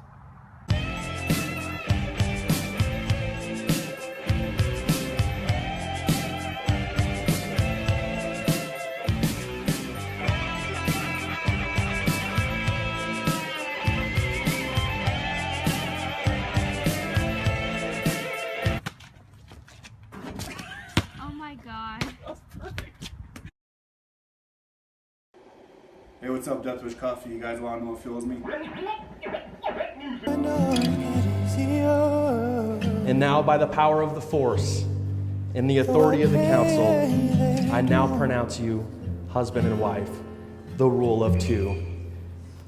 Oh my god. Hey, what's up, Death Wish Coffee? You guys want to know what fuels me? And now, by the power of the Force and the authority of the Council, I now pronounce you husband and wife, the rule of two.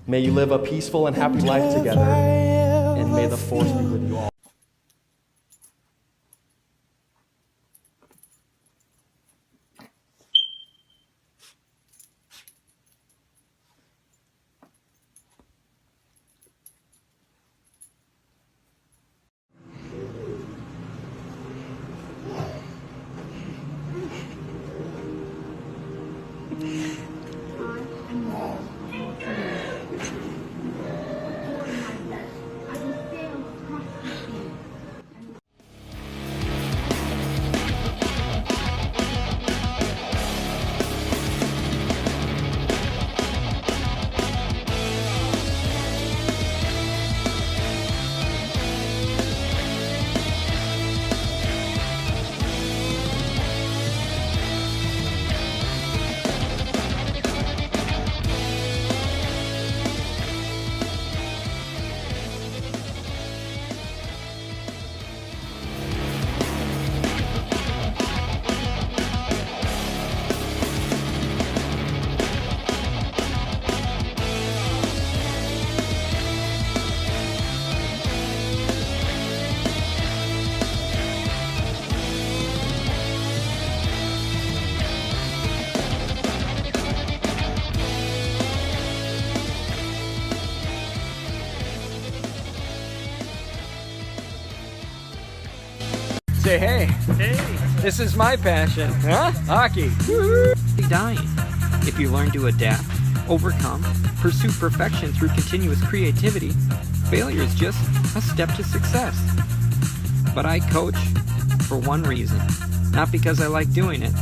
May you live a peaceful and happy life together, and may the Force be with you all. Say hey. Hey. This is my passion. Huh? Hockey. Woo-hoo. Dying. If you learn to adapt, overcome, pursue perfection through continuous creativity, failure is just a step to success. But I coach for one reason. Not because I like doing it,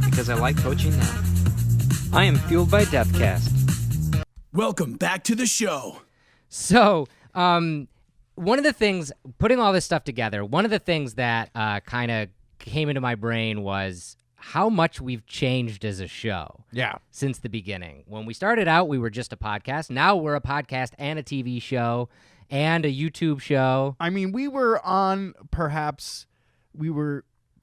because I like coaching them. I am fueled by Deathcast. Welcome back to the show. So, one of the things, putting all this stuff together, one of the things that kind of came into my brain was how much we've changed as a show. Yeah. Since the beginning. When we started out, we were just a podcast. Now we're a podcast and a TV show and a YouTube show. I mean, we were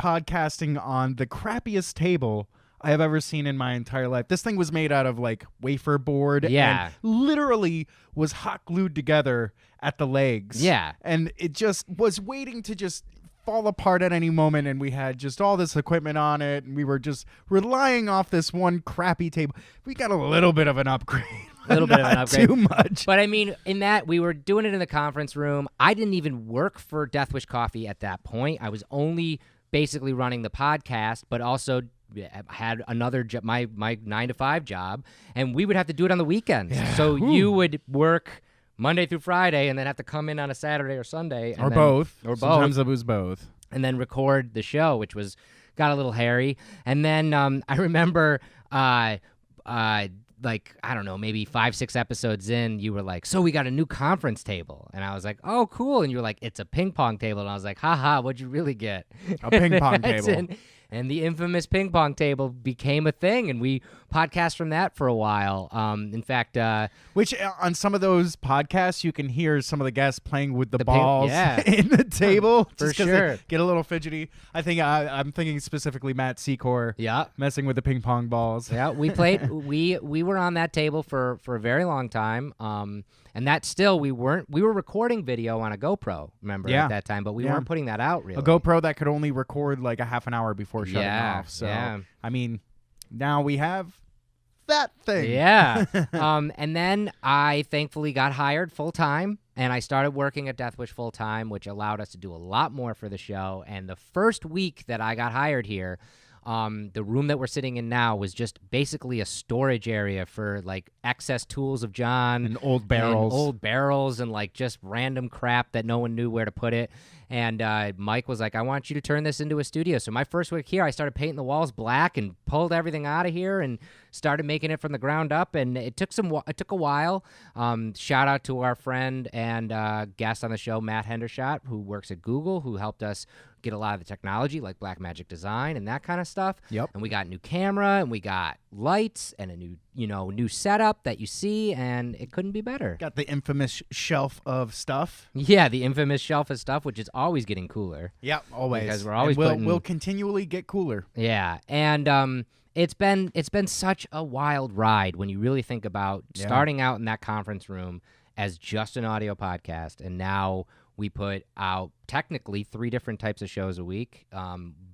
podcasting on the crappiest table I have ever seen in my entire life. This thing was made out of like wafer board. Yeah. And literally was hot glued together at the legs. Yeah. And it just was waiting to just fall apart at any moment, and we had just all this equipment on it, and we were just relying off this one crappy table. We got a little bit of an upgrade. A little bit of an upgrade. Too much. But I mean, in that, we were doing it in the conference room. I didn't even work for Death Wish Coffee at that point. I was only basically running the podcast, but also had another job, my 9-to-5 job, and we would have to do it on the weekends. Yeah. So you would work Monday through Friday and then have to come in on a Saturday or Sunday. Or both. Sometimes it was both. And then record the show, which got a little hairy. And then I remember, like, I don't know, maybe 5-6 episodes in, you were like, so we got a new conference table. And I was like, oh, cool. And you were like, it's a ping pong table. And I was like, haha, what'd you really get? A ping pong table. And the infamous ping pong table became a thing, and we podcast from that for a while. In fact, which on some of those podcasts, you can hear some of the guests playing with the balls in the table. For sure. They get a little fidgety. I think I'm thinking specifically Matt Secor. Yeah. Messing with the ping pong balls. Yeah, we played. we were on that table for a very long time. And that still, we were recording video on a GoPro, remember, at that time, but we weren't putting that out, really. A GoPro that could only record like a half an hour before shutting off. So, I mean, now we have that thing. Yeah. And then I thankfully got hired full-time, and I started working at Death Wish full-time, which allowed us to do a lot more for the show. And the first week that I got hired here, the room that we're sitting in now was just basically a storage area for like excess tools of John and old barrels and like just random crap that no one knew where to put it. And Mike was like, I want you to turn this into a studio. So my first week here, I started painting the walls black and pulled everything out of here and started making it from the ground up. And it took a while. Shout out to our friend and guest on the show, Matt Hendershot, who works at Google, who helped us get a lot of the technology like Blackmagic Design and that kind of stuff. Yep. And we got a new camera and we got lights and a new setup that you see, and it couldn't be better. Got the infamous shelf of stuff. Yeah, the infamous shelf of stuff, which is always getting cooler. Yeah, always. Because we're always we'll continually get cooler. Yeah, and it's been such a wild ride when you really think about starting out in that conference room as just an audio podcast, and now we put out technically 3 different types of shows a week,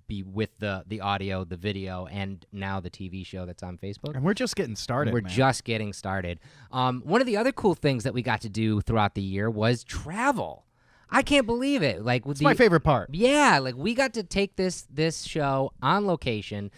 be with the audio, the video, and now the TV show that's on Facebook. And we're just getting started. Just getting started. One of the other cool things that we got to do throughout the year was travel. I can't believe it. Like, it's my favorite part. Yeah, like we got to take this show on location.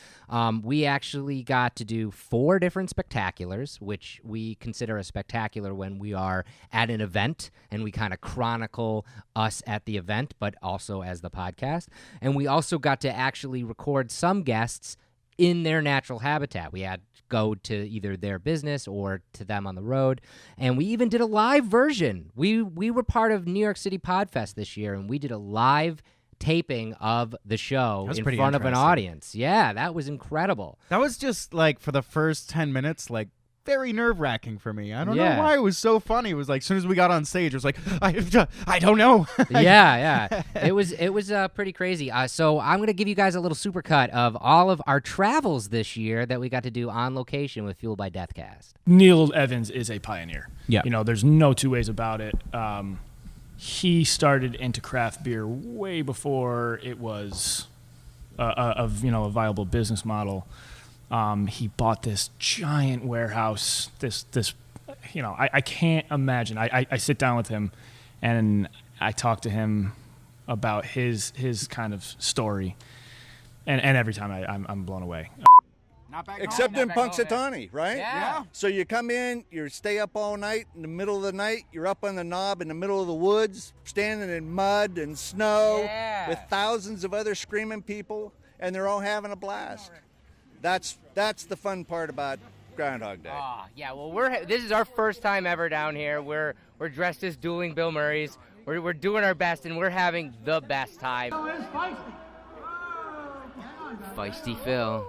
We actually got to do 4 different spectaculars, which we consider a spectacular when we are at an event and we kind of chronicle us at the event, but also as the podcast. And we also got to actually record some guests in their natural habitat. We had go to either their business or to them on the road, and we even did a live version. We were part of New York City Podfest this year, and we did a live taping of the show in front of an audience. Yeah, that was incredible. That was just like for the first 10 minutes, like very nerve-wracking for me. I don't know why it was so funny. It was like as soon as we got on stage, it was like I don't know. yeah. It was pretty crazy. So I'm gonna give you guys a little supercut of all of our travels this year that we got to do on location with Fueled by Deathcast. Neil Evans is a pioneer. Yeah, there's no two ways about it. He started into craft beer way before it was a viable business model. He bought this giant warehouse, I can't imagine. I sit down with him and I talk to him about his kind of story, and every time I'm blown away. Except in Punxsutawney, right? Yeah. So you come in, you stay up all night. In the middle of the night, you're up on the knob in the middle of the woods, standing in mud and snow with thousands of other screaming people, and they're all having a blast. That's the fun part about Groundhog Day. Oh, yeah. Well, this is our first time ever down here. We're dressed as dueling Bill Murrays. We're doing our best, and we're having the best time. Feisty Phil.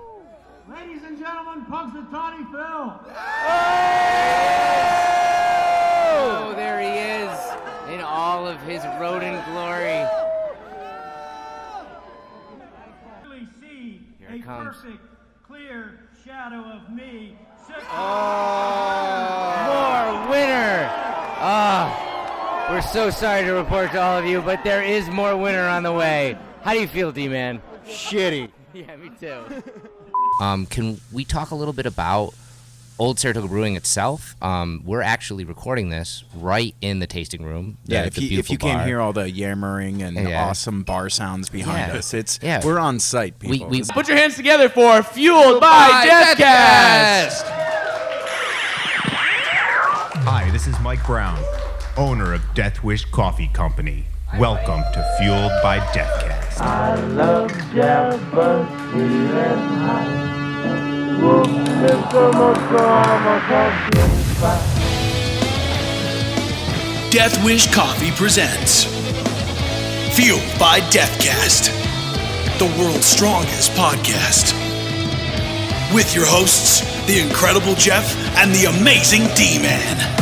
Ladies and gentlemen, Punxsutawney Phil. Oh, there he is in all of his rodent glory. Here it comes. Perfect, clear shadow of me. More winner. We're so sorry to report to all of you, but there is more winner on the way. How do you feel, D-Man? Shitty. Yeah, me too. Can we talk a little bit about Old Saratoga Brewing itself? We're actually recording this right in the tasting room. If you can't hear all the yammering and the awesome bar sounds behind us, we're on site, people. Put your hands together for Fueled by Deathcast. Hi, this is Mike Brown, owner of Death Wish Coffee Company. Welcome to Fueled by Deathcast. I love Jeff, but sweet and high. Death Wish Coffee presents Fueled by Deathcast, the world's strongest podcast. With your hosts, the incredible Jeff and the amazing D-Man.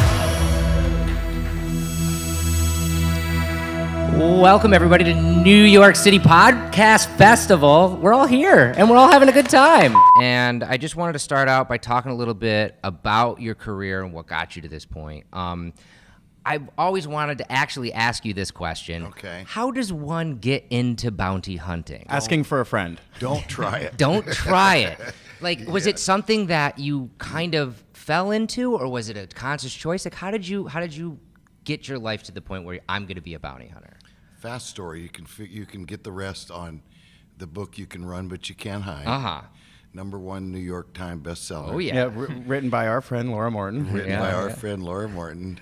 Welcome, everybody, to New York City Podcast Festival. We're all here, and we're all having a good time. And I just wanted to start out by talking a little bit about your career and what got you to this point. I've always wanted to actually ask you this question. Okay. How does one get into bounty hunting? Asking for a friend. Don't try it. Don't try it. Like, was it something that you kind of fell into, or was it a conscious choice? Like, how did you get your life to the point where I'm going to be a bounty hunter? Fast story. You can get the rest on the book You Can Run, But You Can't Hide. Uh-huh. #1 New York Times bestseller. Oh, yeah. Written by our friend Laura Morton. Written by our friend Laura Morton.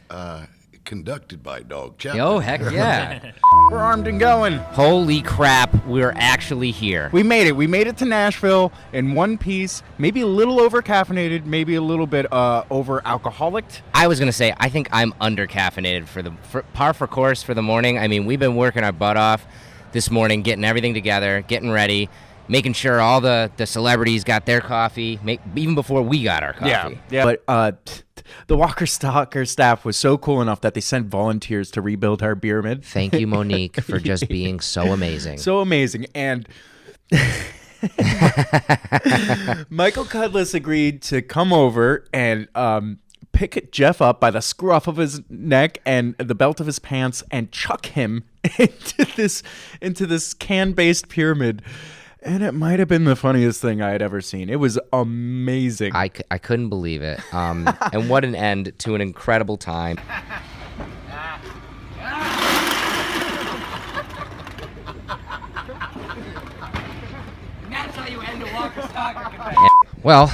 Conducted by Dog Chapman. Oh, heck yeah. We're armed and going. Holy crap, we're actually here. We made it. We made it to Nashville in one piece, maybe a little over-caffeinated, maybe a little bit over-alcoholic. I was going to say, I think I'm under-caffeinated for par for course for the morning. I mean, we've been working our butt off this morning, getting everything together, getting ready, making sure all the celebrities got their coffee, even before we got our coffee. Yeah. But the Walker Stalker staff was so cool enough that they sent volunteers to rebuild our pyramid. Thank you, Monique, for just being so amazing. So amazing. And Michael Cudlitz agreed to come over and pick Jeff up by the scruff of his neck and the belt of his pants and chuck him into this can-based pyramid. And it might have been the funniest thing I had ever seen. It was amazing. I couldn't believe it. And what an end to an incredible time. That's how you end a Walker Stalker convention. Well,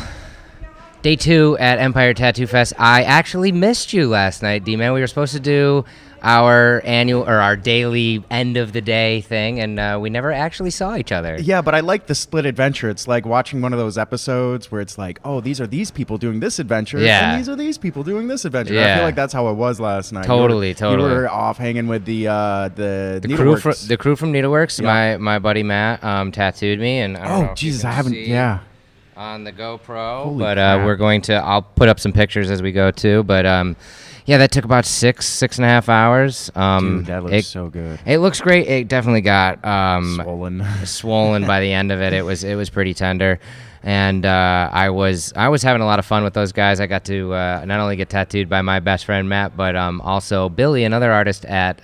day 2 at Empire Tattoo Fest. I actually missed you last night, D-Man. We were supposed to do our annual or our daily end of the day thing, and we never actually saw each other. Yeah, but I like the split adventure. It's like watching one of those episodes where it's like, oh, these are these people doing this adventure, and these are these people doing this adventure. Yeah. I feel like that's how it was last night. Totally. You were off hanging with the Needleworks. The crew from Needleworks. Yeah. My buddy Matt tattooed me, and I don't know Jesus, I haven't. Yeah. On the GoPro, Holy but crap. we're going to. I'll put up some pictures as we go too, but. Yeah, that took about 6.5 hours. Dude, that looks so good. It looks great. It definitely got swollen by the end of it. It was pretty tender, and I was having a lot of fun with those guys. I got to not only get tattooed by my best friend Matt, but also Billy, another artist at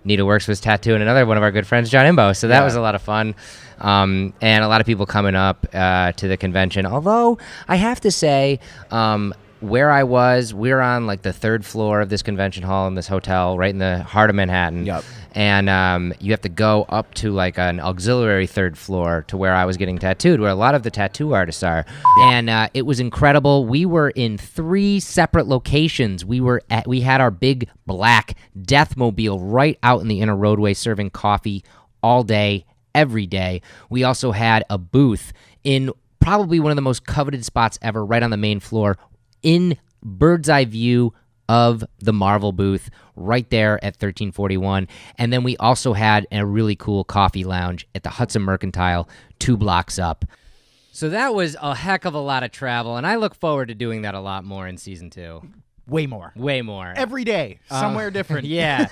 Needleworks, was tattooing another one of our good friends, John Imbo. So that was a lot of fun. And a lot of people coming up to the convention. Although I have to say, where I was, we were on like the 3rd floor of this convention hall in this hotel right in the heart of Manhattan. Yep. And you have to go up to like an auxiliary 3rd floor to where I was getting tattooed, where a lot of the tattoo artists are. And it was incredible. We were in 3 separate locations. We had our big black Deathmobile right out in the inner roadway serving coffee all day, every day. We also had a booth in probably one of the most coveted spots ever, right on the main floor, in bird's eye view of the Marvel booth right there at 1341. And then we also had a really cool coffee lounge at the Hudson Mercantile 2 blocks up. So that was a heck of a lot of travel, and I look forward to doing that a lot more in season 2. Way more. Way more. Every day, somewhere different. Yeah.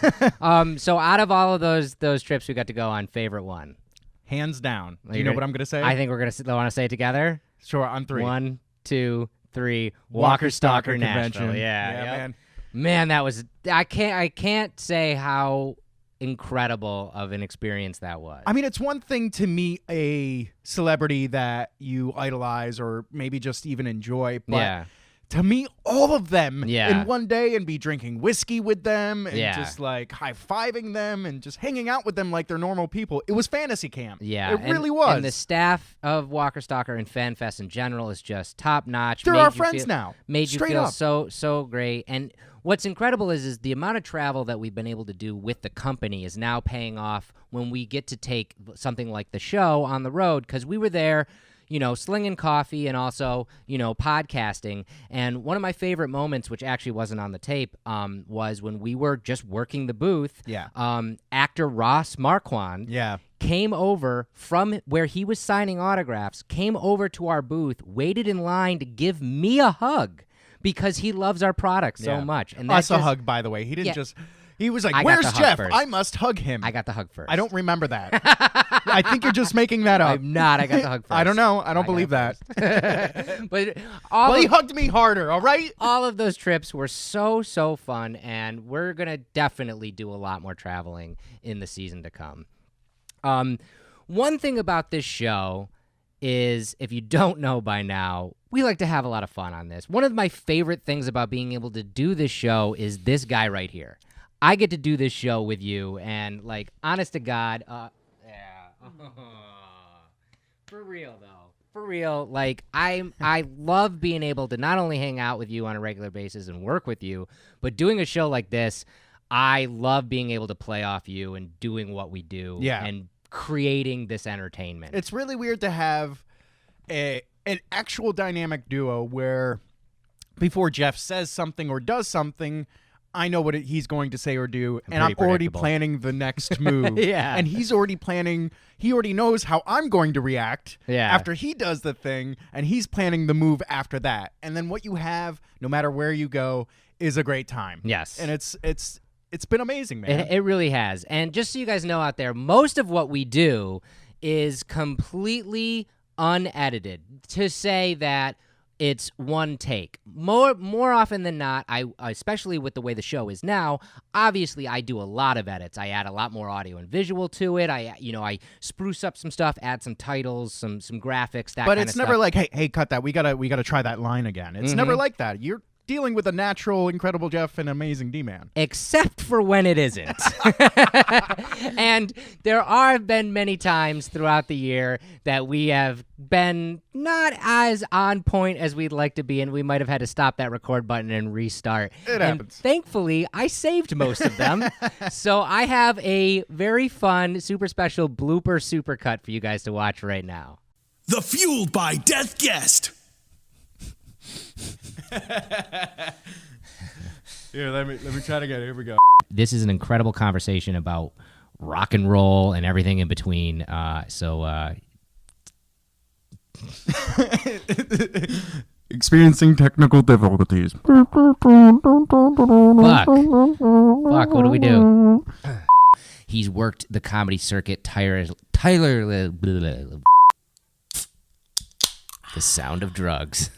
So out of all of those trips we got to go on, favorite one? Hands down. Do you know what I'm going to say? I think we're going to want to say it together. Sure, on 3. 1, 2, 3. Walker Stalker Convention. Nashville. Yeah, yep. man. Man, that was I can't say how incredible of an experience that was. I mean, it's one thing to meet a celebrity that you idolize or maybe just even enjoy, but to meet all of them in one day and be drinking whiskey with them and just like high-fiving them and just hanging out with them like they're normal people. It was fantasy camp. Yeah. It really was. And the staff of Walker Stalker and FanFest in general is just top-notch. They're our friends now. Made you Straight feel up. so great. And what's incredible is the amount of travel that we've been able to do with the company is now paying off when we get to take something like the show on the road, because we were there, slinging coffee and also, podcasting. And one of my favorite moments, which actually wasn't on the tape, was when we were just working the booth. Yeah. Actor Ross Marquand came over from where he was signing autographs, came over to our booth, waited in line to give me a hug because he loves our product so much. And Us a hug, by the way. He didn't just... He was like, I got where's the hug Jeff? first. I must hug him. I got the hug first. I don't remember that. I think you're just making that up. I'm not. I got the hug first. I don't know. I don't believe that. But he hugged me harder, all right? All of those trips were so fun, and we're going to definitely do a lot more traveling in the season to come. One thing about this show is, if you don't know by now, we like to have a lot of fun on this. One of my favorite things about being able to do this show is this guy right here. I get to do this show with you, and, like, honest to God, for real, though. For real, like, I love being able to not only hang out with you on a regular basis and work with you, but doing a show like this, I love being able to play off you and doing what we do and creating this entertainment. It's really weird to have an actual dynamic duo where before Jeff says something or does something, I know what he's going to say or do, and I'm already planning the next move. And he's already planning, he already knows how I'm going to react after he does the thing, and he's planning the move after that. And then what you have, no matter where you go, is a great time. Yes. And it's been amazing, man. It really has. And just so you guys know out there, most of what we do is completely unedited. To say that it's one take. More often than not, I especially with the way the show is now, obviously I do a lot of edits. I add a lot more audio and visual to it. I spruce up some stuff, add some titles, some graphics, that kind of stuff. But it's never like, hey, cut that. We gotta try that line again. It's never like that. You're dealing with a natural, incredible Jeff and amazing D-Man. Except for when it isn't. And there have been many times throughout the year that we have been not as on point as we'd like to be, and we might have had to stop that record button and restart. It happens. Thankfully, I saved most of them. So I have a very fun, super special blooper supercut for you guys to watch right now. The Fueled by Death guest. Here, let me try it again. Here we go. This is an incredible conversation about rock and roll and everything in between. Experiencing technical difficulties. Fuck, what do we do? He's worked the comedy circuit The sound of drugs.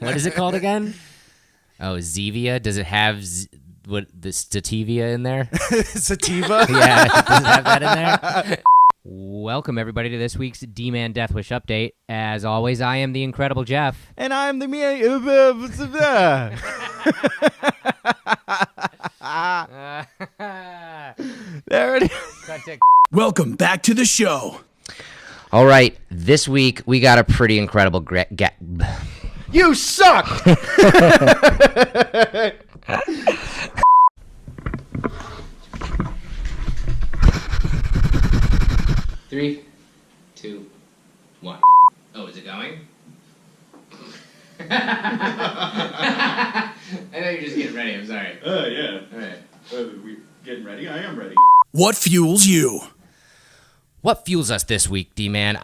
What is it called again? Oh, Zevia. Does it have the Sativia in there? Sativa? Yeah, does it have that in there? Welcome, everybody, to this week's D-Man Death Wish update. As always, I am the Incredible Jeff. And I'm the There it is. Welcome back to the show. All right, this week we got a pretty incredible You suck! Three, 2, 1. Oh, is it going? I know you're just getting ready. I'm sorry. Yeah. All right. We getting ready? I am ready. What fuels you? What fuels us this week, D-Man?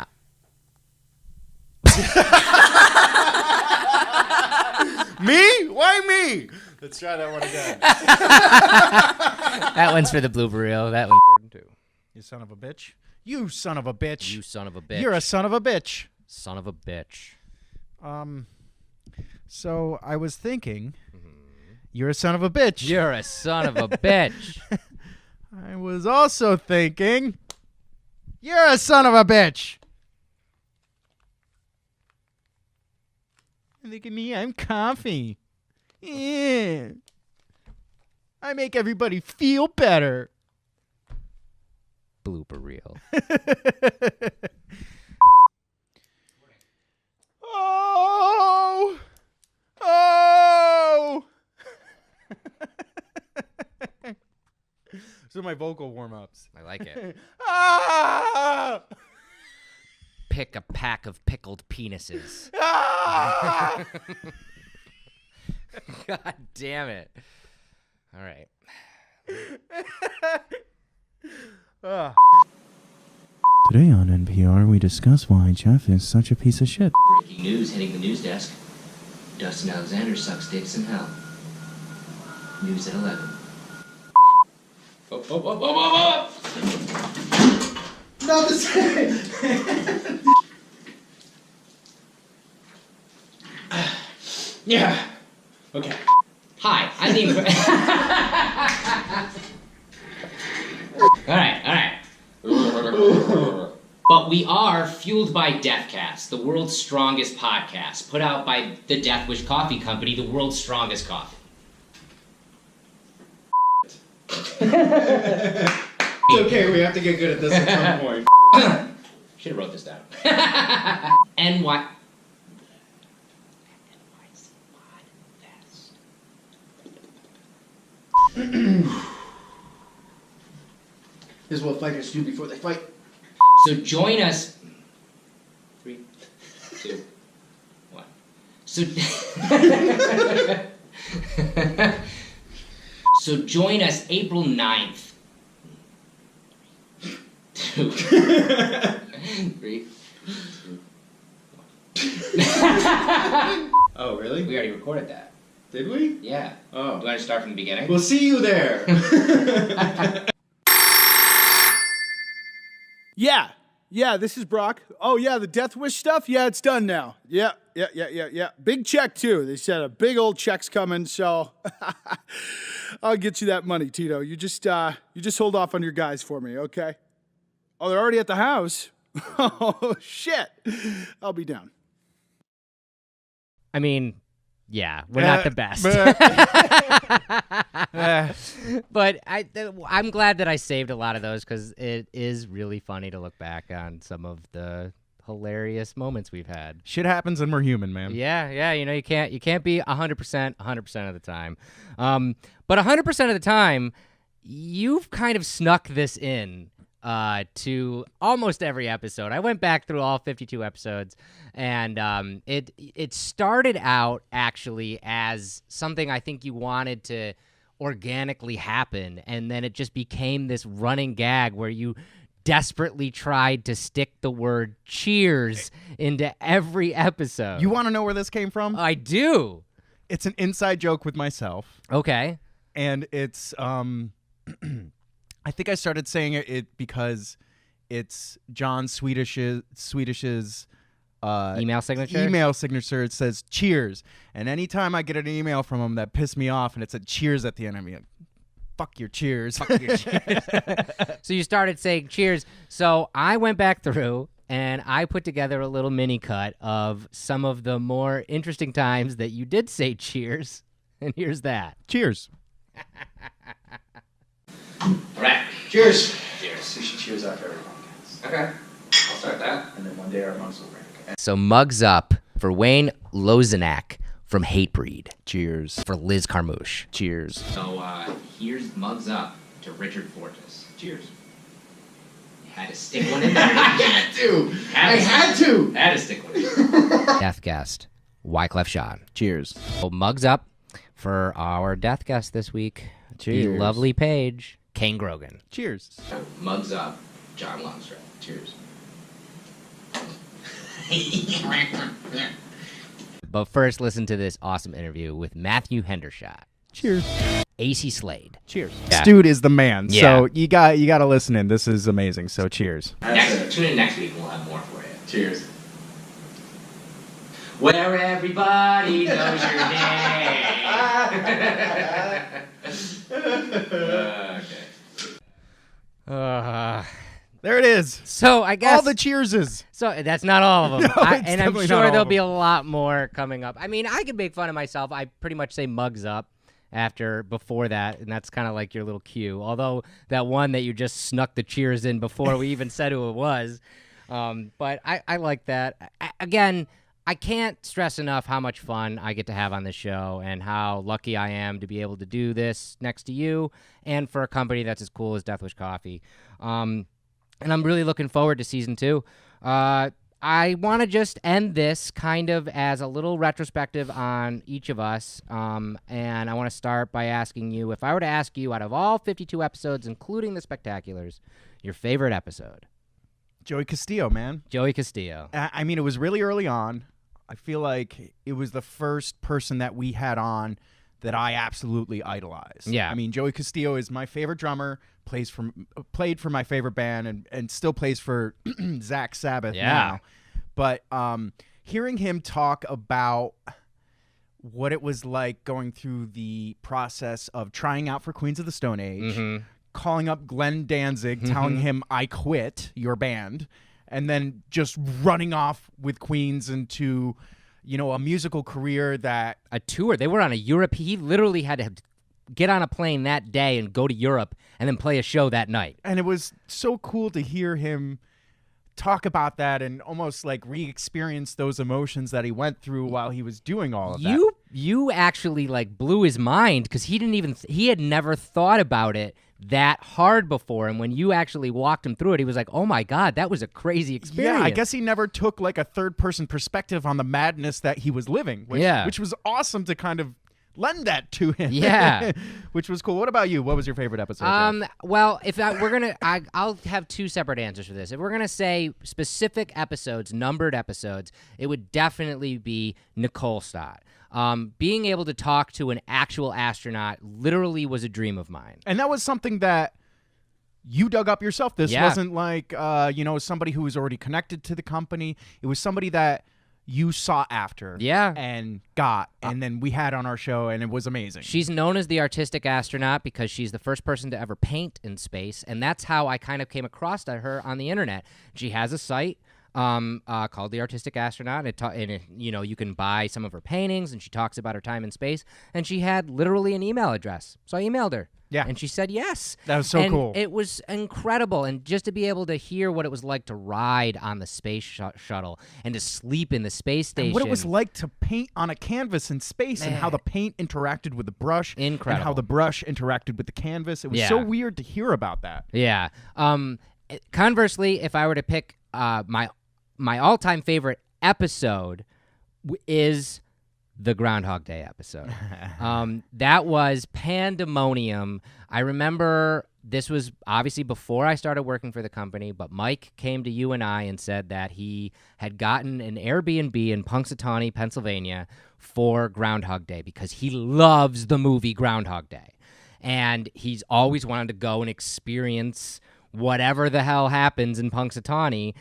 Me? Why me? Let's try that one again. That one's for the blooper reel. That one's important too. You son of a bitch. You son of a bitch. You son of a bitch. You're a son of a bitch. Son of a bitch. So I was thinking, you're a son of a bitch. You're a son of a bitch. I was also thinking, you're a son of a bitch. Look at me, I'm coffee. Yeah. I make everybody feel better. Blooper reel. Oh! Oh! So my vocal warm-ups. I like it. Ah! Pick a pack of pickled penises. Ah! God damn it. All right. Today on NPR, we discuss why Jeff is such a piece of shit. Breaking news hitting the news desk. Dustin Alexander sucks dicks in hell. News at 11. Not the same. Yeah. Okay. Hi, I'm the All right. But we are Fueled by Deathcast, the world's strongest podcast, put out by the Death Wish Coffee Company, the world's strongest coffee. It's okay, we have to get good at this at some point. Should have wrote this down. NY. This is what fighters do before they fight. So join us. 3, 2, 1. So join us April 9th. 2, 3, 2, 1. Oh, really? We already recorded that. Did we? Yeah. Oh. Do you want to start from the beginning? We'll see you there. Yeah, this is Brock. Oh, yeah, the Death Wish stuff? Yeah, it's done now. Yeah. Big check, too. They said a big old check's coming, so I'll get you that money, Tito. You just hold off on your guys for me, okay? Oh, they're already at the house? Oh, shit. I'll be down. I mean, yeah, we're not the best. But I'm glad that I saved a lot of those because it is really funny to look back on some of the hilarious moments we've had. Shit happens and we're human, man. Yeah, you know, you can't be 100% of the time. But 100% of the time, you've kind of snuck this in to almost every episode. I went back through all 52 episodes, and it started out actually as something I think you wanted to organically happen, and then it just became this running gag where you desperately tried to stick the word cheers into every episode. You want to know where this came from? I do. It's an inside joke with myself. Okay. And it's I think I started saying it because it's John Swedish's email signature. It says cheers, and anytime I get an email from him that pissed me off and it said cheers at the end, I'm like, fuck your cheers. Fuck your cheers. So you started saying cheers. So I went back through and I put together a little mini cut of some of the more interesting times that you did say cheers. And here's that. Cheers. All right. Cheers. Cheers. We should cheers after every podcast. Okay. I'll start that. And then one day our mugs will break. Okay? So mugs up for Wayne Lozenak from Hatebreed. Cheers. For Liz Carmouche. Cheers. So here's mugs up to Richard Fortas. Cheers. You had to stick one in there. I had to. Had to stick one in there. Death guest, Wyclef Jean. Cheers. So mugs up for our death guest this week. Cheers. The lovely Paige, Kane Grogan. Cheers. So, mugs up, John Longstreth. Cheers. But first, listen to this awesome interview with Matthew Hendershot. Cheers. AC Slade. Cheers. Yeah. This dude is the man. Yeah. So you got to listen in. This is amazing. So cheers. Tune in next week. We'll have more for you. Cheers. Where everybody knows your name. Okay. There it is. So I guess all the cheerses. So that's not all of them. No, And I'm definitely not sure all there'll of be them. a lot more coming up. I mean, I could make fun of myself. I pretty much say mugs up before that, and that's kind of like your little cue. Although that one that you just snuck the cheers in before we even said who it was. But I like that. Again, I can't stress enough how much fun I get to have on this show and how lucky I am to be able to do this next to you and for a company that's as cool as Death Wish Coffee. And I'm really looking forward to season 2. I want to just end this kind of as a little retrospective on each of us. And I want to start by asking you, if I were to ask you, out of all 52 episodes, including the Spectaculars, your favorite episode? Joey Castillo, man. Joey Castillo. I mean, it was really early on. I feel like it was the first person that we had on that I absolutely idolized. Yeah. I mean, Joey Castillo is my favorite drummer, played for my favorite band, and still plays for Zach Sabbath now. But hearing him talk about what it was like going through the process of trying out for Queens of the Stone Age, calling up Glenn Danzig, telling him, I quit your band, and then just running off with Queens into, a musical career a tour. They were on a Europe. He literally had to get on a plane that day and go to Europe and then play a show that night. And it was so cool to hear him talk about that and almost like re-experience those emotions that he went through while he was doing all of that. You actually like blew his mind because he had never thought about it that hard before, and when you actually walked him through it, he was like, oh my God, that was a crazy experience. Yeah, I guess he never took like a third-person perspective on the madness that he was living, which was awesome to kind of lend that to him. Yeah. Which was cool. What about you? What was your favorite episode, Jeff? Well, I'll have two separate answers for this. If we're gonna say specific episodes, numbered episodes, it would definitely be Nicole Stott. Being able to talk to an actual astronaut literally was a dream of mine. And that was something that you dug up yourself. This wasn't like, somebody who was already connected to the company. It was somebody that you sought after and got, and then we had on our show, and it was amazing. She's known as the artistic astronaut because she's the first person to ever paint in space, and that's how I kind of came across her on the internet. She has a site called The Artistic Astronaut, and you can buy some of her paintings, and she talks about her time in space, and she had literally an email address. So I emailed her. Yeah. And she said yes. That was so cool. It was incredible. And just to be able to hear what it was like to ride on the space shuttle and to sleep in the space station. And what it was like to paint on a canvas in space, and how the paint interacted with the brush. Incredible. And how the brush interacted with the canvas. It was so weird to hear about that. Yeah. Conversely, if I were to pick my all-time favorite episode is the Groundhog Day episode. That was pandemonium. I remember this was obviously before I started working for the company, but Mike came to you and I and said that he had gotten an Airbnb in Punxsutawney, Pennsylvania for Groundhog Day because he loves the movie Groundhog Day. And he's always wanted to go and experience whatever the hell happens in Punxsutawney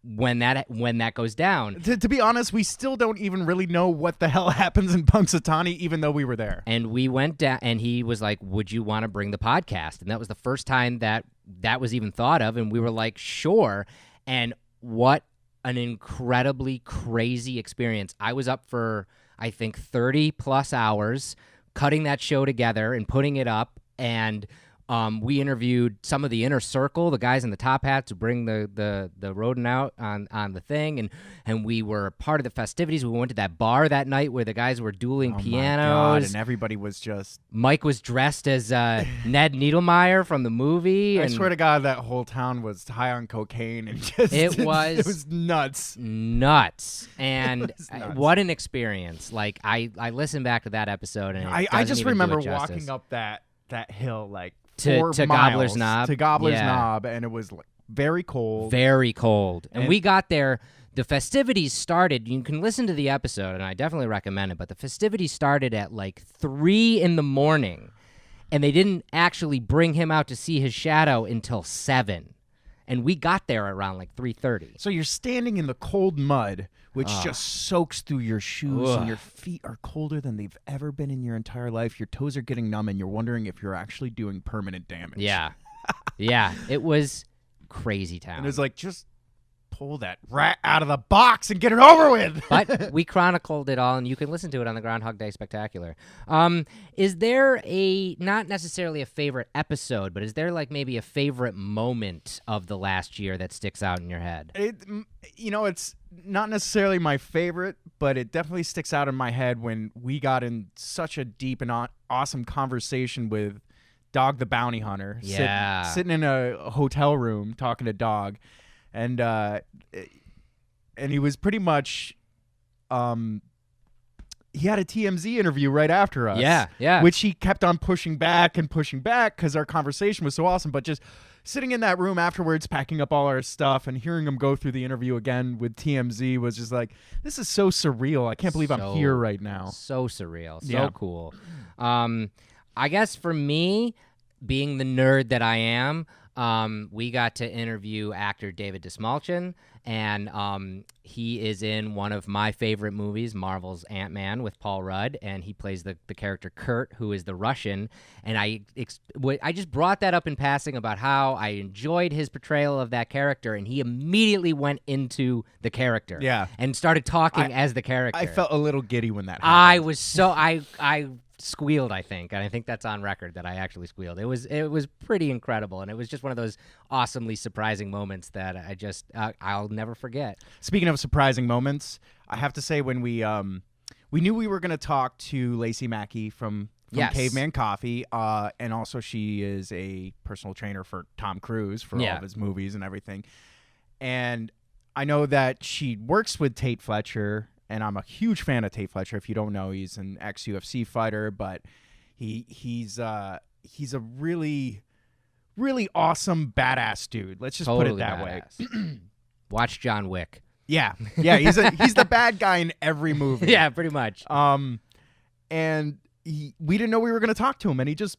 when that goes down. To be honest, we still don't even really know what the hell happens in Punxsutawney, even though we were there. And we went down, and he was like, "Would you want to bring the podcast?" And that was the first time that was even thought of, and we were like, "Sure." And what an incredibly crazy experience! I was up for, I think, 30 plus hours cutting that show together and putting it up, and we interviewed some of the inner circle, the guys in the top hats who bring the rodent out on the thing, and we were part of the festivities. We went to that bar that night where the guys were dueling pianos. My God, and everybody was just... Mike was dressed as Ned Needlemeyer from the movie. I and swear to God, that whole town was high on cocaine and just... It was nuts. Nuts. And It was nuts. What an experience. Like, I listened back to that episode, and I just remember walking walking up that hill, like, to 4 miles Gobbler's Knob. to Gobbler's Yeah. Knob, and it was like very cold. Very cold. And we got there. The festivities started. You can listen to the episode, and I definitely recommend it. But the festivities started at like 3 a.m, and they didn't actually bring him out to see his shadow until 7. And we got there around like 3:30. So you're standing in the cold mud, which just soaks through your shoes, and Ugh. your feet are colder than they've ever been in your entire life. Your toes are getting numb, and you're wondering if you're actually doing permanent damage. Yeah. Yeah. It was crazy town. And it was like, just pull that rat out of the box and get it over with. But we chronicled it all, and you can listen to it on the Groundhog Day Spectacular. Is there not necessarily a favorite episode, but is there like maybe a favorite moment of the last year that sticks out in your head? It's not necessarily my favorite, but it definitely sticks out in my head when we got in such a deep and awesome conversation with Dog the Bounty Hunter. Yeah. Sitting in a hotel room talking to Dog. And he was pretty much, he had a TMZ interview right after us. Yeah. Which he kept on pushing back because our conversation was so awesome. But just sitting in that room afterwards, packing up all our stuff and hearing him go through the interview again with TMZ was just like, this is so surreal. I can't believe I'm here right now. So surreal. So cool. I guess for me, being the nerd that I am, we got to interview actor David Dismalchin, and he is in one of my favorite movies, Marvel's Ant-Man, with Paul Rudd, and he plays the character Kurt, who is the Russian. And I just brought that up in passing about how I enjoyed his portrayal of that character, and he immediately went into the character, and started talking as the character. I felt a little giddy when that happened. I was so I squealed, I think, and I think that's on record that I actually squealed. It was pretty incredible, and it was just one of those awesomely surprising moments that I just I'll never forget. Speaking of surprising moments, I have to say when we knew we were going to talk to Lacey Mackey from Yes. Caveman Coffee, and also she is a personal trainer for Tom Cruise for all of his movies and everything. And I know that she works with Tate Fletcher. And I'm a huge fan of Tate Fletcher. If you don't know, he's an ex-UFC fighter, but he's a really, really awesome, badass dude. Let's just Totally put it that badass. way. Watch John Wick. Yeah, he's the bad guy in every movie. Yeah, pretty much. And we didn't know we were going to talk to him, and he just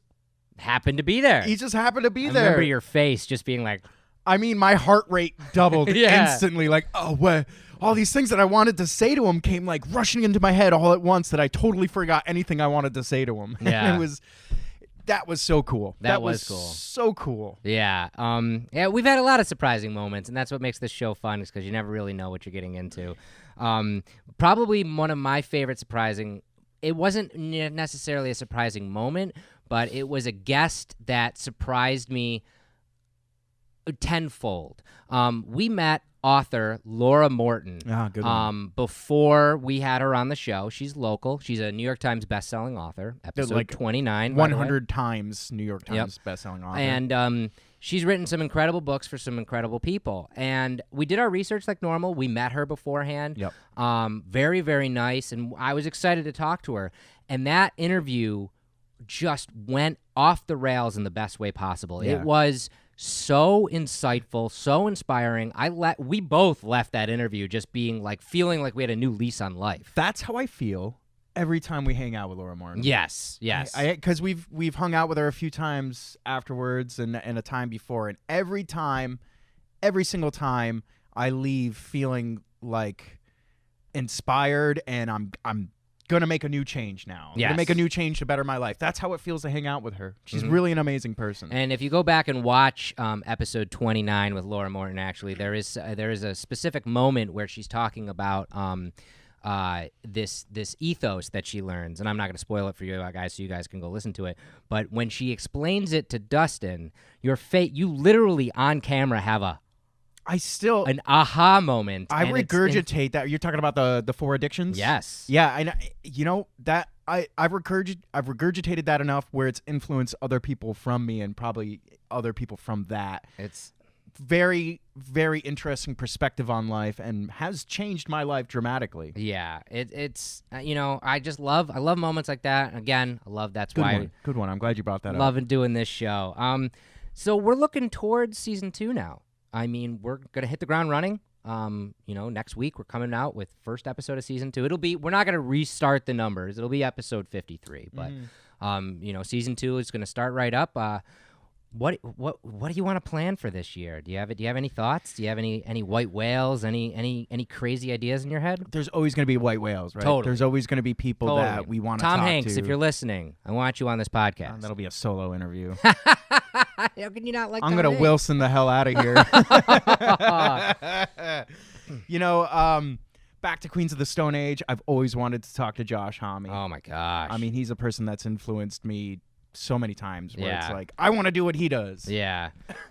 happened to be there. He just happened to be I there. remember your face just being like, I mean, my heart rate doubled Yeah. instantly. Like, oh, what? All these things that I wanted to say to him came like rushing into my head all at once that I totally forgot anything I wanted to say to him. Yeah. That was so cool. That was cool. So cool. Yeah. We've had a lot of surprising moments, and that's what makes this show fun, is because you never really know what you're getting into. Probably one of my favorite surprising, it wasn't necessarily a surprising moment, but it was a guest that surprised me tenfold. We met author Laura Morton good one. before we had her on the show. She's local. She's a New York Times bestselling author. Episode Like 29. 100 times New York Times bestselling author. And she's written some incredible books for some incredible people. And we did our research like normal. We met her beforehand. Yep. Very, very nice. And I was excited to talk to her. And that interview just went off the rails in the best way possible. Yeah. It was so insightful, so inspiring. We both left that interview just being like, feeling like we had a new lease on life. That's how I feel every time we hang out with Laura Martin. Yes. Because we've hung out with her a few times afterwards and a time before, and every single time, I leave feeling like inspired, and I'm gonna make a new change now. I'm gonna make a new change to better my life. That's how it feels to hang out with her. She's really an amazing person. And if you go back and watch episode 29 with Laura Morton, actually, there is a specific moment where she's talking about this ethos that she learns, and I'm not going to spoil it for you guys, so you guys can go listen to it. But when she explains it to Dustin, you literally on camera have an aha moment. I regurgitate that. You're talking about the 4 addictions? Yes. Yeah, and that I've regurgitated that enough where it's influenced other people from me and probably other people from that. It's very, very interesting perspective on life and has changed my life dramatically. Yeah, it's I love moments like that. Again, I love good one. I'm glad you brought that up. Loving doing this show. So we're looking towards season 2 now. I mean, we're gonna hit the ground running. Next week we're coming out with first episode of season 2. We're not gonna restart the numbers. It'll be episode 53. But season 2 is gonna start right up. What do you want to plan for this year? Do you have any thoughts? Do you have any white whales? Any crazy ideas in your head? There's always going to be white whales, right? Totally. There's always going to be people that we want to talk to. Tom Hanks, if you're listening, I want you on this podcast. That'll be a solo interview. How can you not like I'm Tom going to Hanks? Wilson the hell out of here. Back to Queens of the Stone Age, I've always wanted to talk to Josh Homme. Oh, my gosh. I mean, he's a person that's influenced me so many times where Yeah. it's like, I want to do what he does. Yeah.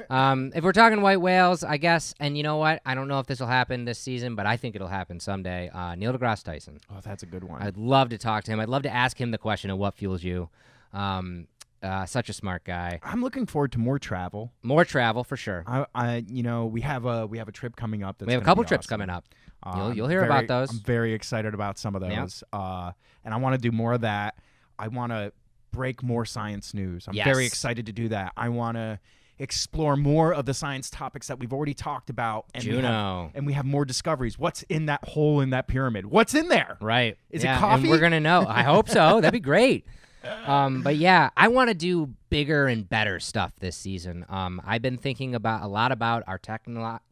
If we're talking white whales, I guess, and you know what? I don't know if this will happen this season, but I think it'll happen someday. Neil deGrasse Tyson. Oh, that's a good one. I'd love to talk to him. I'd love to ask him the question of what fuels you. Such a smart guy. I'm looking forward to more travel. More travel for sure. We have a trip coming up. We have a couple trips coming up. You'll hear about those. I'm very excited about some of those. Yeah. And I want to do more of that. I want to break more science news. I'm Yes. very excited to do that. I want to explore more of the science topics that we've already talked about. And Juno. we have more discoveries. What's in that hole in that pyramid? What's in there? Right. Is it coffee? And we're going to know. I hope so. That'd be great. But yeah, I want to do bigger and better stuff this season. I've been thinking a lot about our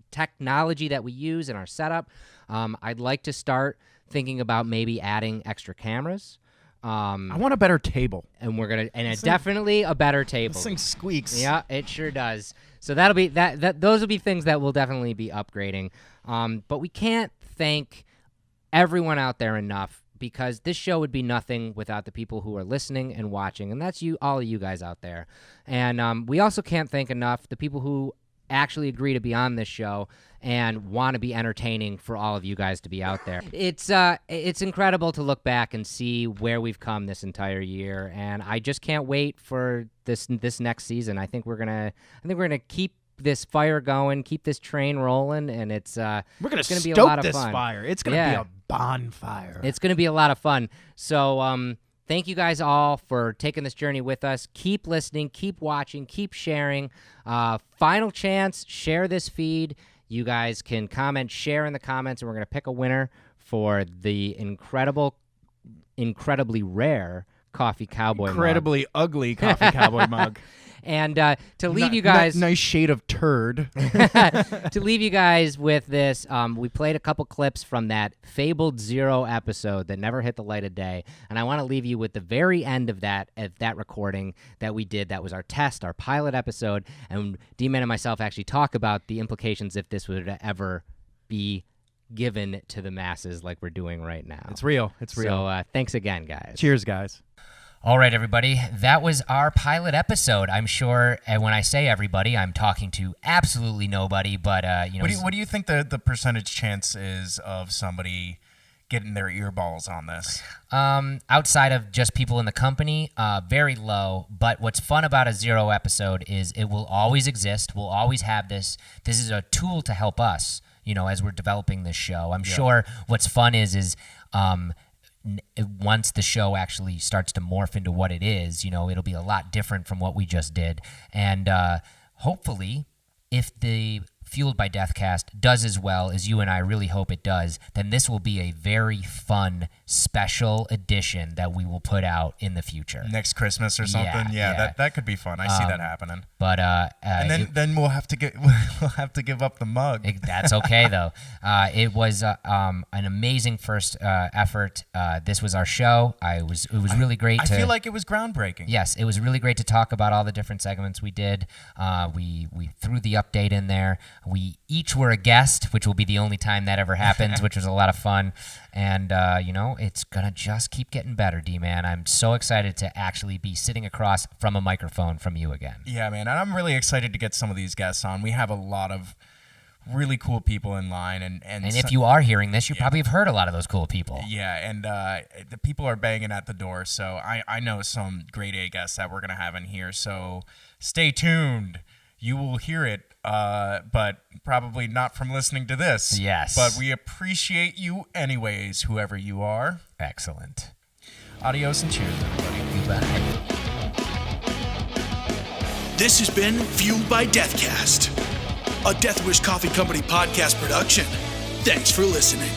technology that we use in our setup. I'd like to start thinking about maybe adding extra cameras. I want a better table, and definitely a better table. This thing squeaks. Yeah, it sure does. So that'll be those will be things that we'll definitely be upgrading. But we can't thank everyone out there enough, because this show would be nothing without the people who are listening and watching, and that's you, all of you guys out there. And we also can't thank enough the people who actually agree to be on this show and want to be entertaining for all of you guys to be out there. It's incredible to look back and see where we've come this entire year, and I just can't wait for this next season. I think we're gonna keep this fire going, keep this train rolling, and it's gonna be a lot of this fun. fire. It's gonna be a bonfire. It's gonna be a lot of fun. So thank you guys all for taking this journey with us. Keep listening, keep watching, keep sharing. Final chance, share this feed. You guys can comment, share in the comments, and we're going to pick a winner for the incredibly rare Coffee Cowboy Incredibly ugly Coffee Cowboy mug. And to leave you guys... Nice shade of turd. To leave you guys with this, we played a couple clips from that fabled Zero episode that never hit the light of day, and I want to leave you with the very end of that recording that we did. That was our test, our pilot episode, and D-Man and myself actually talk about the implications if this would ever be given to the masses like we're doing right now. It's real. It's real. So thanks again, guys. Cheers, guys. All right, everybody. That was our pilot episode. I'm sure when I say everybody, I'm talking to absolutely nobody, but, What do you think the percentage chance is of somebody getting their earballs on this? Outside of just people in the company, very low. But what's fun about a Zero episode is it will always exist. We'll always have this. This is a tool to help us, as we're developing this show. I'm sure what's fun is once the show actually starts to morph into what it is, it'll be a lot different from what we just did. And hopefully, if the Fueled by Deathcast does as well as you and I really hope it does, then this will be a very fun special edition that we will put out in the future. Next Christmas or something? Yeah. That could be fun. I see that happening. But and then we'll have to give up the mug. That's okay though. It was an amazing first effort. This was our show. It was really great. I feel like it was groundbreaking. Yes, it was really great to talk about all the different segments we did. We threw the update in there. We each were a guest, which will be the only time that ever happens, which was a lot of fun. And it's gonna just keep getting better, D-Man. I'm so excited to actually be sitting across from a microphone from you again. Yeah, man. And I'm really excited to get some of these guests on. We have a lot of really cool people in line. And if you are hearing this, you probably have heard a lot of those cool people. Yeah, and the people are banging at the door. So I know some grade A guests that we're going to have in here. So stay tuned. You will hear it, but probably not from listening to this. Yes. But we appreciate you anyways, whoever you are. Excellent. Adios and cheers, everybody. You bet. This has been Fueled by Deathcast, a Death Wish Coffee Company podcast production. Thanks for listening.